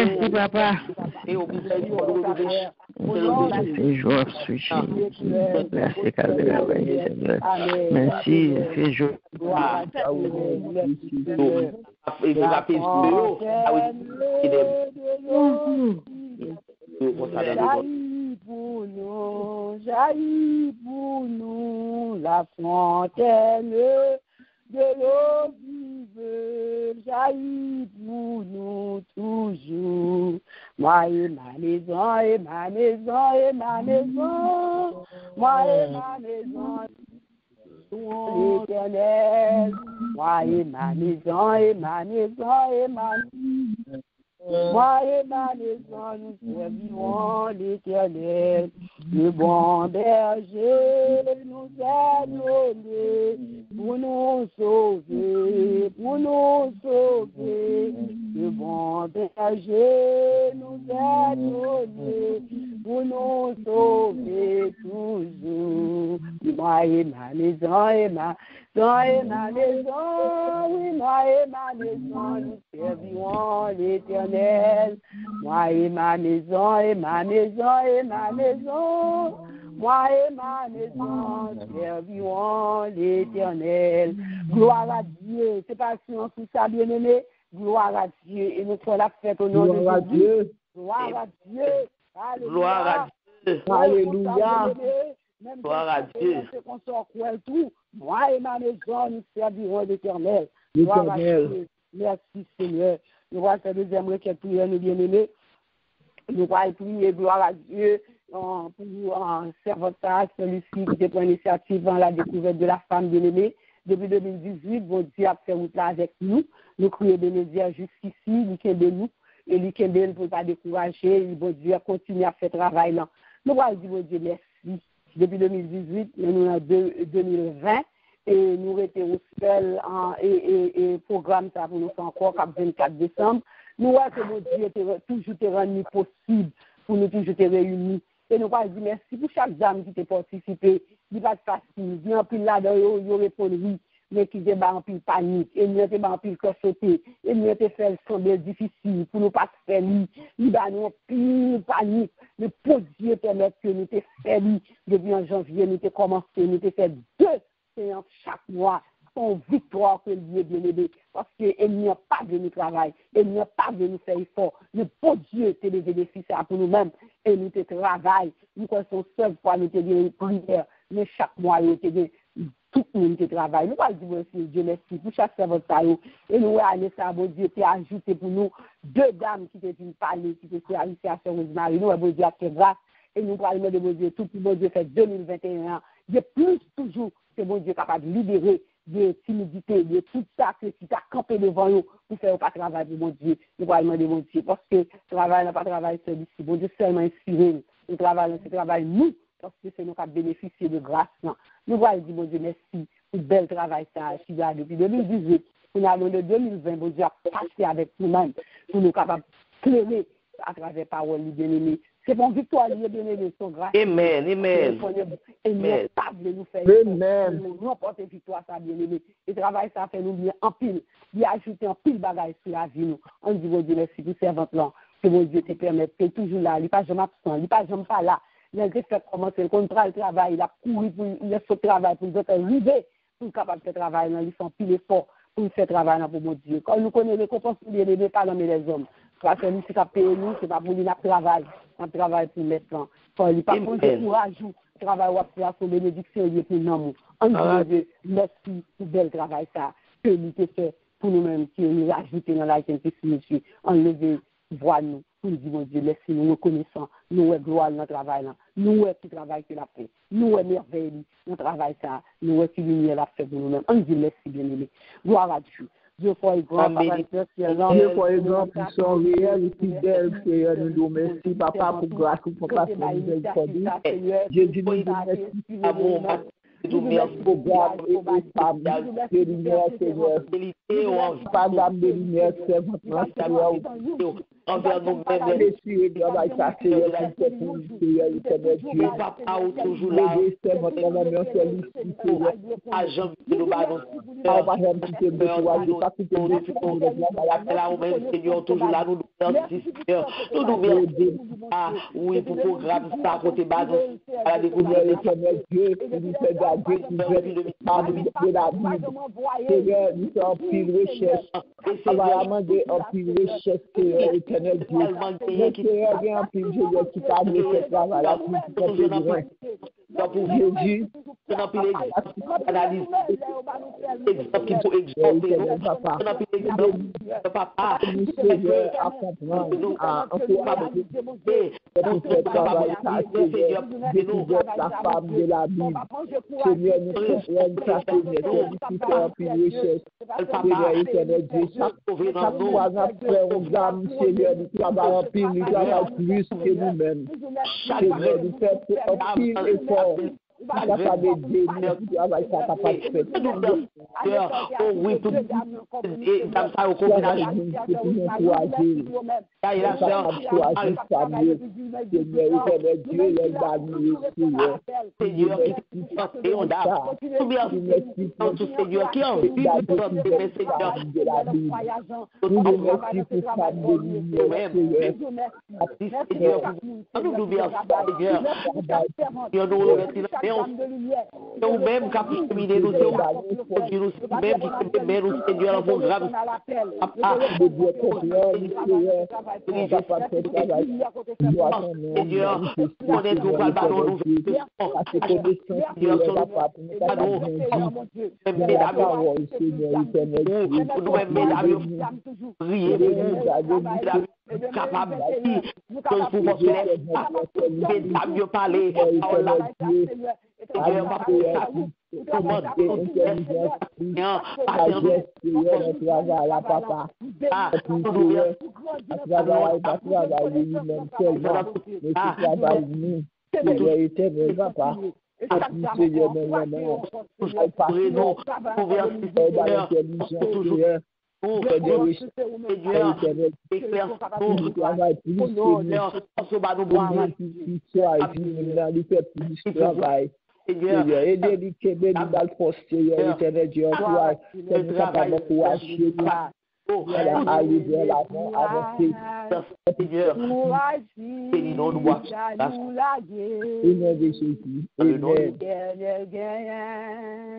Merci, papa. Merci, fais jour. Jaillit pour nous la fontaine de l'eau vive, jaillit pour nous toujours. Moi et ma maison, et ma maison, et ma maison, moi et ma maison, l'Éternel. Moi et ma maison, et ma maison, et ma maison. Moi et ma maison, nous servirons l'Éternel. Le bon berger nous a donné pour nous sauver, pour nous sauver. Le bon berger nous a donné pour nous sauver toujours. Moi et ma maison et ma maison, oui, moi et ma maison, nous servirons l'Éternel. Moi et ma maison et ma maison et ma maison, moi et ma maison, servirons l'Éternel. Gloire à Dieu. C'est pas si on tout ça, bien-aimé. Gloire à Dieu. Et nous sommes la fête au nom de Jésus. Gloire à Dieu. Alléluia. Gloire à Dieu. Alléluia. Même gloire à Dieu. Qu'on sort tout. Moi et ma maison, nous servirons l'Éternel. Gloire à Dieu. Merci Seigneur. Nous voyons cette deuxième requête prière, nous bien-aimés. Nous allons prier, gloire à Dieu, pour servant celui-ci qui prend l'initiative dans la découverte de la femme bien-aimée. Depuis 2018, bon Dieu a fait route là avec nous. Nous crions bénédiction jusqu'ici, il est de nous, et il est de nous pour ne pas décourager. Bon Dieu a continué à faire travail là. Nous allons dire, bon Dieu, merci. Depuis 2018, nous en 2020, et nous étions au spell et programme ça pour nous encore, cap 24 décembre. Nous voyons que mon Dieu était toujours rendu possible pour nous toujours te réunir. Et nous allons dire merci pour chaque dame qui t'a participé. Il n'est pas facile. Il y a un peu là-dedans, il répond oui, mais qui est en pile panique. Et nous sommes en pile sauté. Et nous avons fait sembler difficile pour nous pas faire lui. Il va nous pile panique. Le pour Dieu permet que nous te fait lui. Depuis en janvier, nous te commencé, nous te fait 2 séances chaque mois. Son victoire que lui est bien aidé. Parce qu'il n'y a pas de nous travail. Il n'y a pas de nous faire effort. Le bon Dieu te levé des fils pour nous-mêmes. Et nous te travaillons. Nous connaissons seule fois nous te une prière. Mais chaque mois, nous te tout le monde te travaille. Nous allons dire aussi, Dieu merci pour chaque servant. Et nous allons ça, bon Dieu, te ajouté pour nous 2 dames qui te parler, qui te fait ici à Saint-Rosemary. Nous, bon Dieu, à faire grâce. Et nous allons demander, bon Dieu, tout pour bon Dieu fait 2021. De plus toujours, c'est bon Dieu capable de libérer de timidité, de tout ça que tu as campé devant nous pour faire pas travail pour mon Dieu. Nous allons demander, mon Dieu, parce que le travail n'a pas travail seul ici. Bon Dieu seulement inspiré. Le travail, c'est travail nous, parce que c'est nous qui avons bénéficié de grâce. Nous allons dire, mon Dieu, merci pour le bel travail ça, qui là depuis 2018. Nous allons de 2020, bon Dieu a passé avec nous-mêmes pour nous capables de clairer à travers les paroles bien-aimées. C'est bon victoire, bien-aimé, son grâce. Amen, amen. Et nous pas de nous faire. Amen. Nous porter victoire, ça, bien-aimé. Et travail, ça fait nous bien en pile. Il a ajouté en pile bagaille sur la vie, nous. On dit, bon Dieu, merci pour servante là. Que mon Dieu te permette, que toujours là, il n'est pas jamais absent, il n'est pas jamais pas là. Il a fait commencer, le contrat, le travail, il a couru pour, il a fait le travail pour nous autres arriver, pour capable de faire travail, ils font pile effort pour faire travail pour mon Dieu. Quand nous connaissons les récompenses pour les bébés, pas nommer les hommes. Parce que nous, c'est pas payer nous, c'est pas pour nous travail. On travaille pour maintenant. Quand il pas pour le courage, travail ou faire son bénédiction, il est pour nous. On dit, merci pour le bel travail ça, que nous te fait pour nous-mêmes, qui nous ajouter dans la vie, monsieur, enlever, voir nous, pour nous dire, mon Dieu, merci, nous reconnaissons, nous est gloire dans notre travail là, nous est tout travail qu'il a fait, nous est merveille, dans travail ça, nous est qui lumière l'a fait pour nous-mêmes. On dit merci, bien-aimé. Gloire à Dieu. Dieu soit grand, papa, Dieu soit grand, puissant, réel et fidèle, Seigneur, nous nous remercions, papa, pour grâce, pour compassion, pour miséricorde. Je dis nous merci, amour, nous merci pour grâce et femme de lumière, Seigneur. Pas d'âme de lumière, servante, Seigneur. Envers nous-mêmes, messieurs, travail ça, Seigneur, pour Seigneur, l'éternel Dieu. Papa, toujours là, servante, mon service, Seigneur. Agent de nous ballons. Pas par exemple, qui te décourage, pas qui te décourage, là, même, Seigneur, toujours là, nous merci, Seigneur. Nous nous merci. Ah, oui, pour programme, ça, côté ballon, à la découverte, l'éternel Dieu, nous fait garder, nous fait parler de la vie. Seigneur, nous sommes en pile recherche. Apparemment, en pile recherche, Seigneur, éternel Dieu. Mais Seigneur, bien en pile, je qui parle de ce travail-là, pour nous faire besoin. Pour Jésus, on a pile analyse. Exemple qui faut exalter. On a pile exemple, papa, nous Seigneur, à comprendre, à encourager. pour ce travail, Seigneur, découverte la femme de la Bible. Seigneur, nous comprenons ça, Seigneur, c'est qui fait un peu de recherche. Seigneur, éternel Dieu, chaque fois après on gamme, Seigneur, nous travaillons en pile, nous travaillons plus que nous-mêmes. Seigneur, nous faisons un pile effort. Ça va m'aider, nous travaillons ça capable de faire. Oh oui, tout et comme ça au combinage. Seigneur, et on a tout bien tout Seigneur qui a envie de Seigneur. Nous remercions pour sa bénédiction, Seigneur. Nous bien Seigneur. Nous nous remercions. Nous-mêmes, capitaine, nous sommes même qui met nous Seigneur en programme. Seigneur, on est tout pas ballon nous. Capable de parler Seigneur, aidez-nous qui est dans le poste, Seigneur, éternel Dieu, toi, c'est nous capables de courager, arriver à l'avant, avancer. Seigneur, bénis-nous, nous voir. Amen de Jésus. Amen.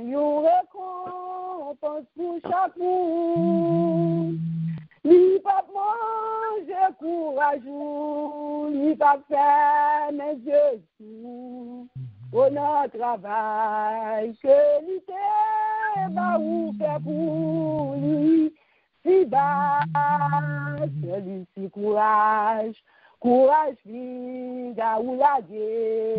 Nous récompense pour chaque monde. Ni pas manger courageux, ni pas faire mes yeux sous. Au notre travail, que l'ité va vous faire pour lui. Si bas, celui-ci courage, courage, figa ou la guerre.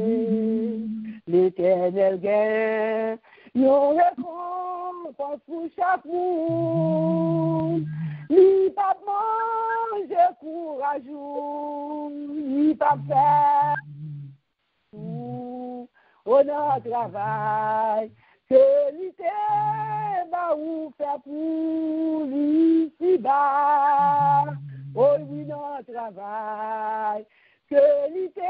L'Éternel gagne, nous récompense pour chaque monde. Ni pas manger courageux, ni pas faire tout. Au notre travail, que l'ité va vous faire pour lui si bas. Oh oui, notre travail, que l'ité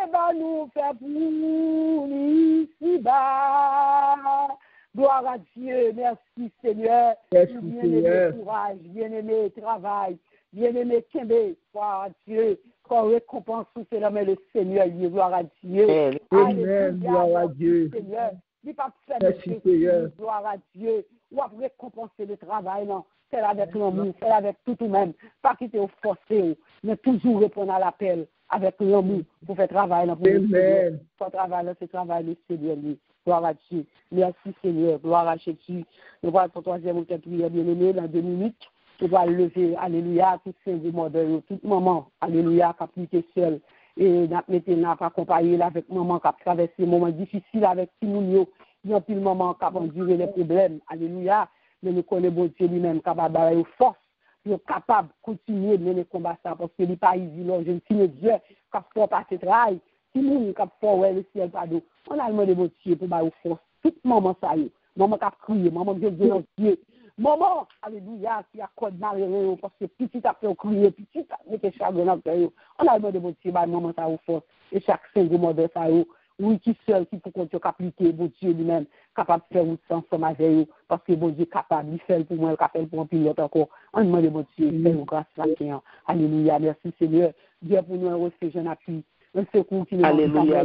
va nous faire pour lui si bas. Gloire à Dieu, merci Seigneur. Bien-aimé courage, bien-aimé travail, bien-aimé Kembe, gloire à Dieu. Qu'on récompense tout cela, mais le Seigneur, gloire à Dieu. Amen, gloire à Dieu. Seigneur, il pas merci Seigneur. Gloire à Dieu. On va récompenser le travail, non. Fais avec l'amour, fais avec tout nous-mêmes. Pas quitter au forcé, mais toujours répondre à l'appel avec l'amour pour faire travail. Amen. Pour travail, c'est travail, le Seigneur. Gloire à Dieu. Merci Seigneur. Gloire à Jésus. Nous voyons ton troisième ou quatrième bien-aimé dans 2 minutes. Tu dois lever, alléluia, tout ce du modèle, tout maman, alléluia, qui a pliqué seul. Et maintenant, qui accompagné avec maman, qui a traversé des moments difficiles avec Timounio. Il y a plus de moments qui a enduré les problèmes, alléluia. Mais nous connaissons bon Dieu lui-même, qui a donné force, qui est capable de continuer de mener le combat, parce que il n'est pas évident. Je ne suis Dieu, qui a fait passer le travail, Timounio, qui a fait le ciel, pardon. On a demandé bon Dieu pour donner force. Tout maman, ça y est. Maman qui a crié, maman qui a dit Dieu. Maman, alléluia, qui a code marié, parce que petit à petit, crier, petit à petit, chagrin dans le cœur. On a demandé bon Dieu, maman, ça vous force. Et chaque single modèle, ça vous. Oui, qui seul, qui peut continuer à appliquer, bon Dieu lui-même, capable de faire route ensemble avec vous, parce que bon Dieu est capable, il fait pour moi, il fait pour un pilote encore. On demande bon Dieu, fais-nous grâce à Seigneur. Alléluia, merci Seigneur. Dieu pour nous, un refuge, un appui. Un secours qui nous alléluia,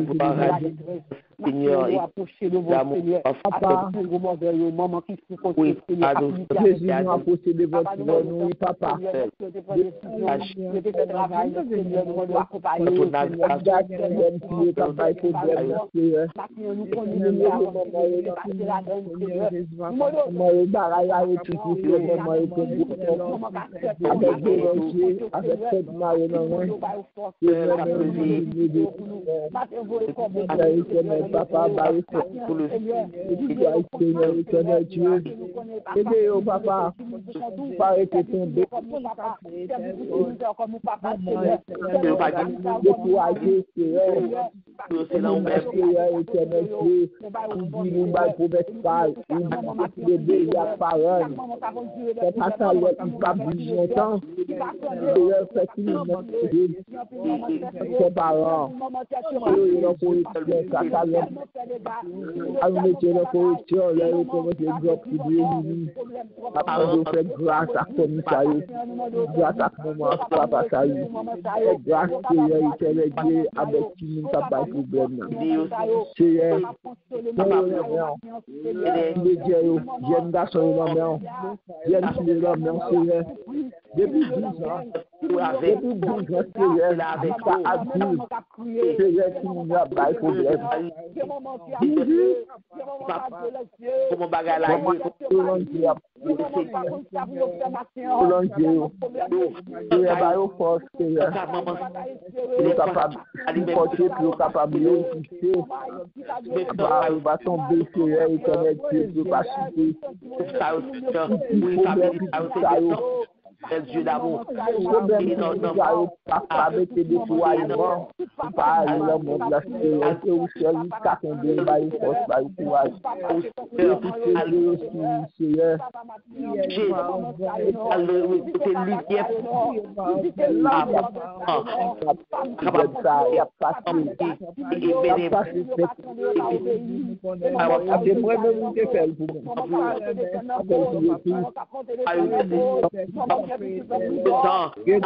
Seigneur, approcher de votre Seigneur, Papa. maman qui se compte, oui, pardon, Jésus nous a approché de votre trône, oui, papa. Papa, aidez-nous, papa, pas arrêter tomber. Décourager, Seigneur, éternel Dieu, nous promesse pas, nous déjà parole. C'est pas ça, il pas plus longtemps. Seigneur, fait qu'il nous ses parents. Alors, mettez la corruption, là, vous commencez à dire que Dieu nous fait grâce à comme ça, grâce à comment papa ça, grâce Seigneur, éternel Dieu, avec qui nous n'avons pas de problème. Seigneur, jeune garçon, jeune fille, Seigneur, depuis 12 ans, Seigneur, jusqu'à adulte, Seigneur, qui nous a pas de problème. Dieu d'amour.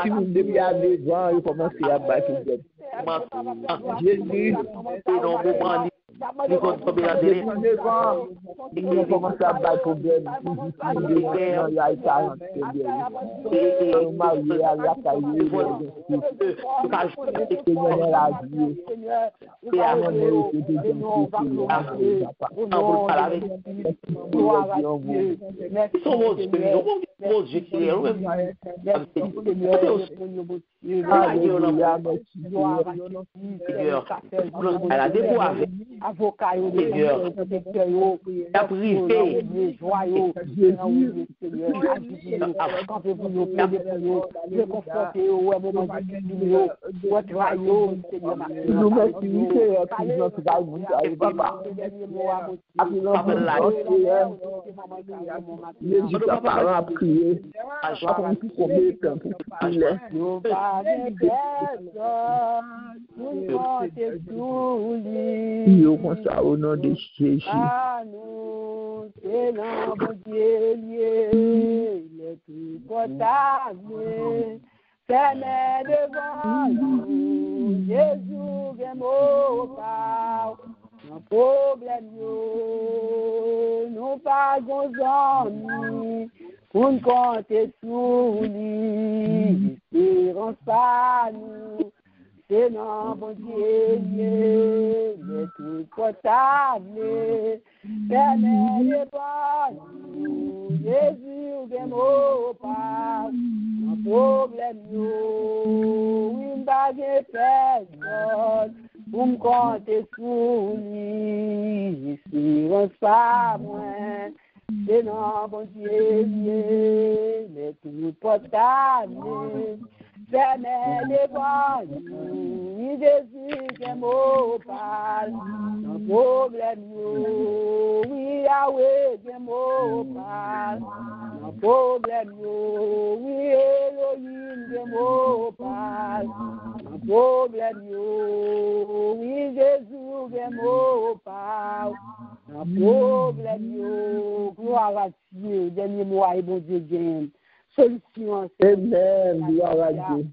Tu me depuis à 2 ans, il commence à battre. Jésus, il commence à battre problème. Il y a 40 marié à la caille. Elle a découvert avocat, la privé, au nom de Jésus. C'est l'homme Dieu, le plus potable. Seigneur devant nous, Jésus est mort par nos problèmes, nous pas amis, pour nous compter sur lui, espérons pas nous. C'est l'homme Dieu, le plus potable. Seigneur devant nous, Jésus est mort par nos problèmes, oui, baguette personne, pour me compter sur lui, espérons pas moins. C'est l'homme Dieu, le plus potable. Seigneur devant nous, Jésus est mort par nos problèmes, oui, Yahweh est mort par nos problèmes, oui, Elohim est mort par nos problèmes, oui, Jésus est mort par nos problèmes, gloire à Dieu, dernier mot et bon Dieu, solution. Amen, gloire à Dieu.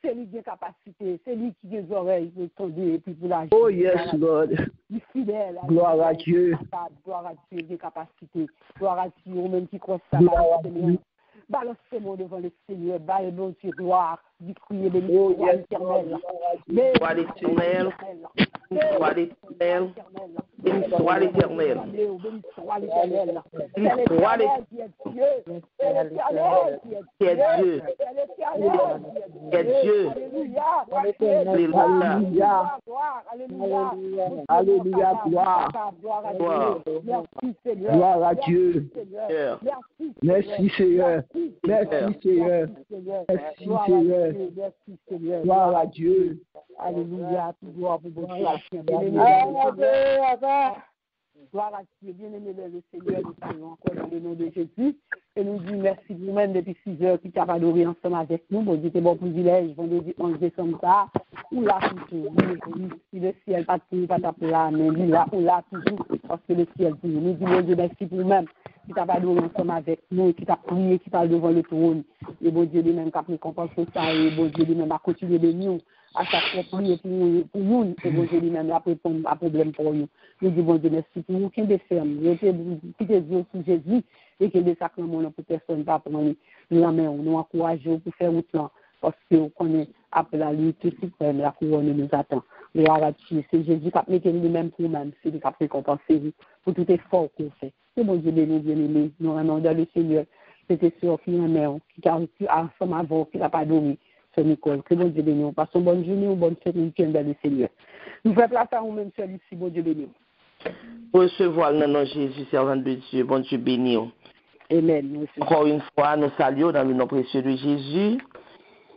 c'est lui qui a capacité, c'est lui qui a des oreilles pour entendre et puis pour la Oh yes, Lord. Il est fidèle. Gloire à Dieu. Gloire à Dieu, des capacités. Gloire à Dieu, au même qui croit ça. Balancez-moi devant le Seigneur, balle mon Dieu, gloire, du crier de l'éternel. Gloire l'éternel. Gloire l'éternel. Béni soit l'éternel. Béni soit l'éternel. Béni soit l'éternel. C'est l'éternel qui est Dieu. Qui est Dieu. Alléluia. Alléluia. Alléluia. Gloire. Merci Seigneur. Gloire à Dieu. Merci Seigneur. Merci Seigneur. Merci Seigneur. Merci Seigneur. Gloire à Dieu. Alléluia. Gloire pour bon Dieu. Gloire à Dieu. Bien-aimé le Seigneur, nous saluons encore dans le nom de Jésus. Et nous disons merci vous-même depuis 6 heures qui t'a adoré ensemble avec nous. Bon Dieu, c'est bon privilège. Vendredi 11 décembre, ça. Ou là, toujours. Si le ciel pas tout, pas ta là, mais lui là, ou là, toujours. Parce que le ciel, pour nous. Nous disons bon Dieu, merci pour vous-même qui t'a adoré ensemble avec nous, qui t'a prié, qui parle devant le trône. Et bon Dieu, lui-même qui a récompensé ça. Et bon Dieu, lui-même a continué de nous. À chaque fois, prier pour nous, et bon Dieu lui-même a répondre à problème pour nous. Nous disons, bon Dieu, merci pour nous, qui est ferme, qui est Dieu sous Jésus, et qui est des sacrements pour personne, pas pour nous. Nous l'amenons, nous encourageons pour faire autre temps, parce qu'on connaît, après la lutte suprême, la couronne nous attend. Gloire à Dieu, c'est Jésus qui a mis lui-même pour nous-mêmes, c'est lui qui a récompensé nous, pour tout effort qu'on fait. C'est bon Dieu, bien-aimé, nous rendons dans le Seigneur, c'était sûr qu'il y en a, qui a ensemble avant, qui n'a pas dormi. Sœur Nicole, que bon Dieu béni. Passons bonne journée ou bonne fête week-end dans le Seigneur. Nous faisons place à nous-mêmes, Sœur Lucie, bon Dieu béni. Recevoir le nom de Jésus, servant de Dieu, bon Dieu béni. Amen. Encore une fois, nous saluons dans le nom précieux de Jésus.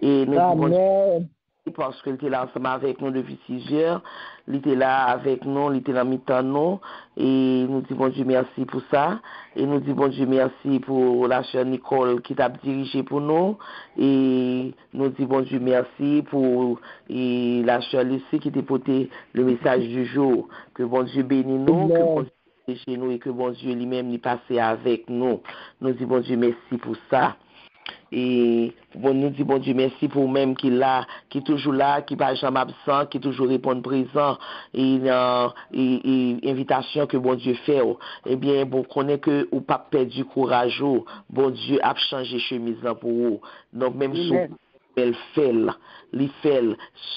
Et nous disons bon Dieu parce qu'il était là ensemble avec nous depuis 6 heures. Il était là avec nous, il était dans mi-temps nous. Et nous disons bon Dieu merci pour ça. Et nous disons bon Dieu merci pour la sœur Nicole qui t'a dirigé pour nous. Et nous disons bon Dieu merci pour la sœur Lucie qui t'a porté le message du jour. Que bon Dieu bénisse nous, que bon Dieu chez nous et que bon Dieu lui-même lui passe avec nous. Nous disons bon Dieu merci pour ça. Et bon, nous disons bon Dieu merci pour même qui là, qui est toujours là, qui pas jamais absent, qui toujours répond présent et invitation que bon Dieu fait. Eh bien, bon connaît que ou pas perdu courage, bon Dieu a changé chemise pour vous. Donc même si elle fait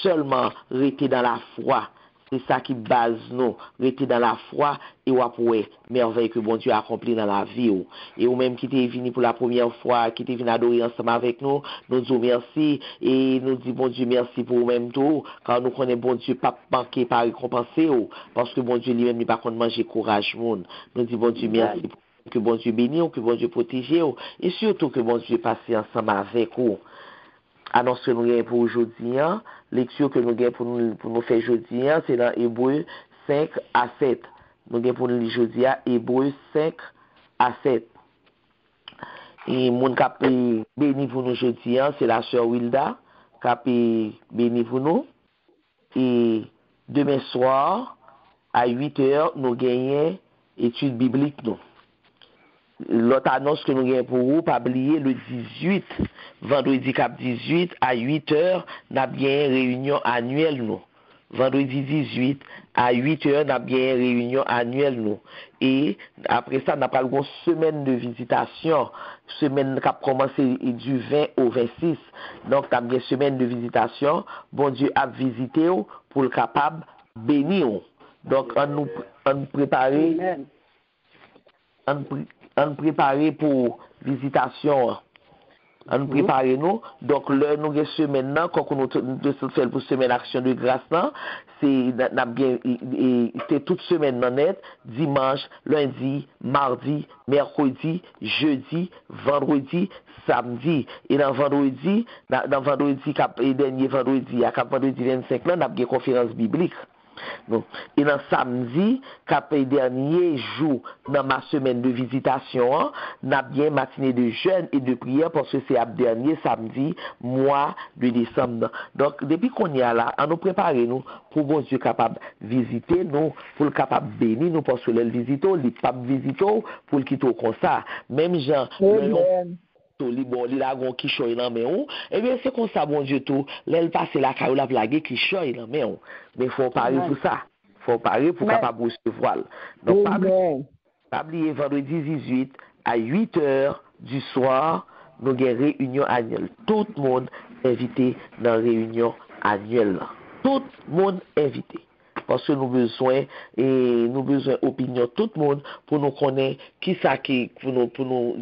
seulement rester dans la foi. C'est ça qui base nous, rester dans la foi et ou après merveille que bon Dieu a accompli dans la vie. Et ou même qui était venu pour la première fois, qui était venu adorer ensemble avec nous, nous disons merci et nous disons bon Dieu merci pour vous-même tout, car nous connaissons bon Dieu pas manquer, pas récompenser, parce que bon Dieu lui-même n'est pas contre manger courage monde. Nous disons bon Dieu merci que bon Dieu bénisse, que bon Dieu protège et surtout que bon Dieu passe ensemble avec vous. Annonce que nous avons pour aujourd'hui, lecture que nous avons pour nous faire aujourd'hui, c'est dans Hébreux 5 à 7. Nous avons pour nous lire aujourd'hui, Hébreux 5 à 7. Et mon cap béni pour nous aujourd'hui, c'est la sœur Wilda, cap béni pour nous. Et demain soir, à 8h, nous gagnons études bibliques. L'autre annonce que nous avons pour vous, pas oublier le 18, vendredi cap 18 à 8h, nous avons bien une réunion annuelle nous. Vendredi 18 à 8h, nous avons bien une réunion annuelle nous. Et après ça, nous avons une semaine de visitation, semaine qui a commencé du 20 au 26. Donc, nous avons une semaine de visitation. Bon Dieu a visité pour le capable bénir. Donc, on nous préparer. On préparer pour visitation. On préparer nous. Donc, là, nous avons maintenant, quand nous faisons pour semaine action de grâce, c'est toute semaine net, dimanche, lundi, mardi, mercredi, jeudi, vendredi, samedi. Et dans vendredi, dernier vendredi, à vendredi 25, là, nous avons une conférence biblique. Donc, et dans samedi, qu'après dernier jour, dans ma semaine de visitation, n'a bien matinée de jeûne et de prière parce que c'est à dernier samedi, mois de décembre. Donc, depuis qu'on y a là, on nous prépare nous pour bon Dieu capable de visiter nous, pour le capable de bénir nous parce que le visito, le pape visito, pour le quitter comme ça. Même gens, tout li bon li la gon qui choy nan men ou et bien c'est comme ça bon Dieu tout l'elle passe la caillou la plague qui choy nan men ou mais faut parier pour ça faut parier pour capable recevoir donc pas oublier vendredi 18 à 8h du soir nous avons une réunion annuelle tout le monde invité dans la réunion annuelle tout le monde invité parce que nous besoin opinion tout le monde pour nous connaître qui ça qui pour nous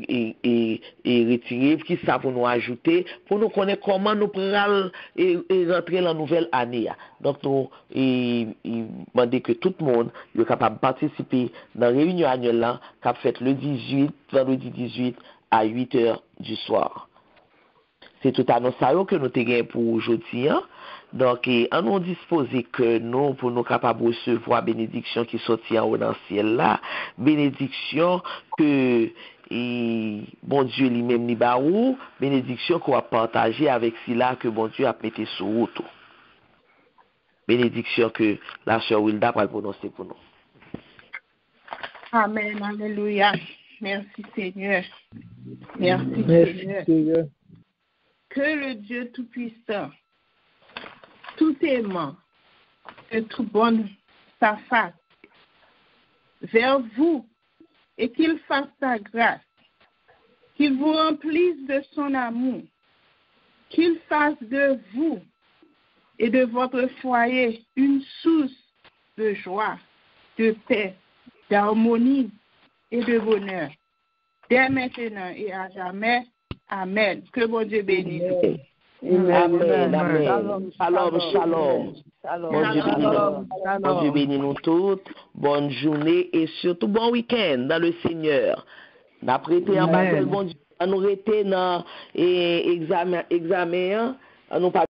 et retirer qui ça pour nous ajouter pour nous connaître comment nous pourrons rentrer dans la nouvelle année donc nous demander que tout le monde est capable de participer dans la réunion annuelle là qu'a fait le 18 vendredi 18 à 8h du soir. C'est tout annonce que nous avons pour aujourd'hui. Donc, on nous dispose que nous, pour nous capables de recevoir bénédiction qui sortit en haut dans le ciel là, bénédiction que bon Dieu lui-même ni baou, bénédiction qu'on va partager avec cela que bon Dieu a mis sur route. Bénédiction que la sœur Wilda va prononcer pour nous. Amen, alléluia. Merci Seigneur. Merci Seigneur. Que le Dieu Tout-Puissant, tout aimant et tout bon sa face vers vous et qu'il fasse sa grâce, qu'il vous remplisse de son amour, qu'il fasse de vous et de votre foyer une source de joie, de paix, d'harmonie et de bonheur, dès maintenant et à jamais. Amen. Que bon Dieu bénisse. Amen. Shalom. Bon Dieu bénisse nous toutes. Bonne journée et surtout bon week-end dans le Seigneur. N'apprêtez en bas, bon Dieu, à nous rester dans l'examen, à nous pas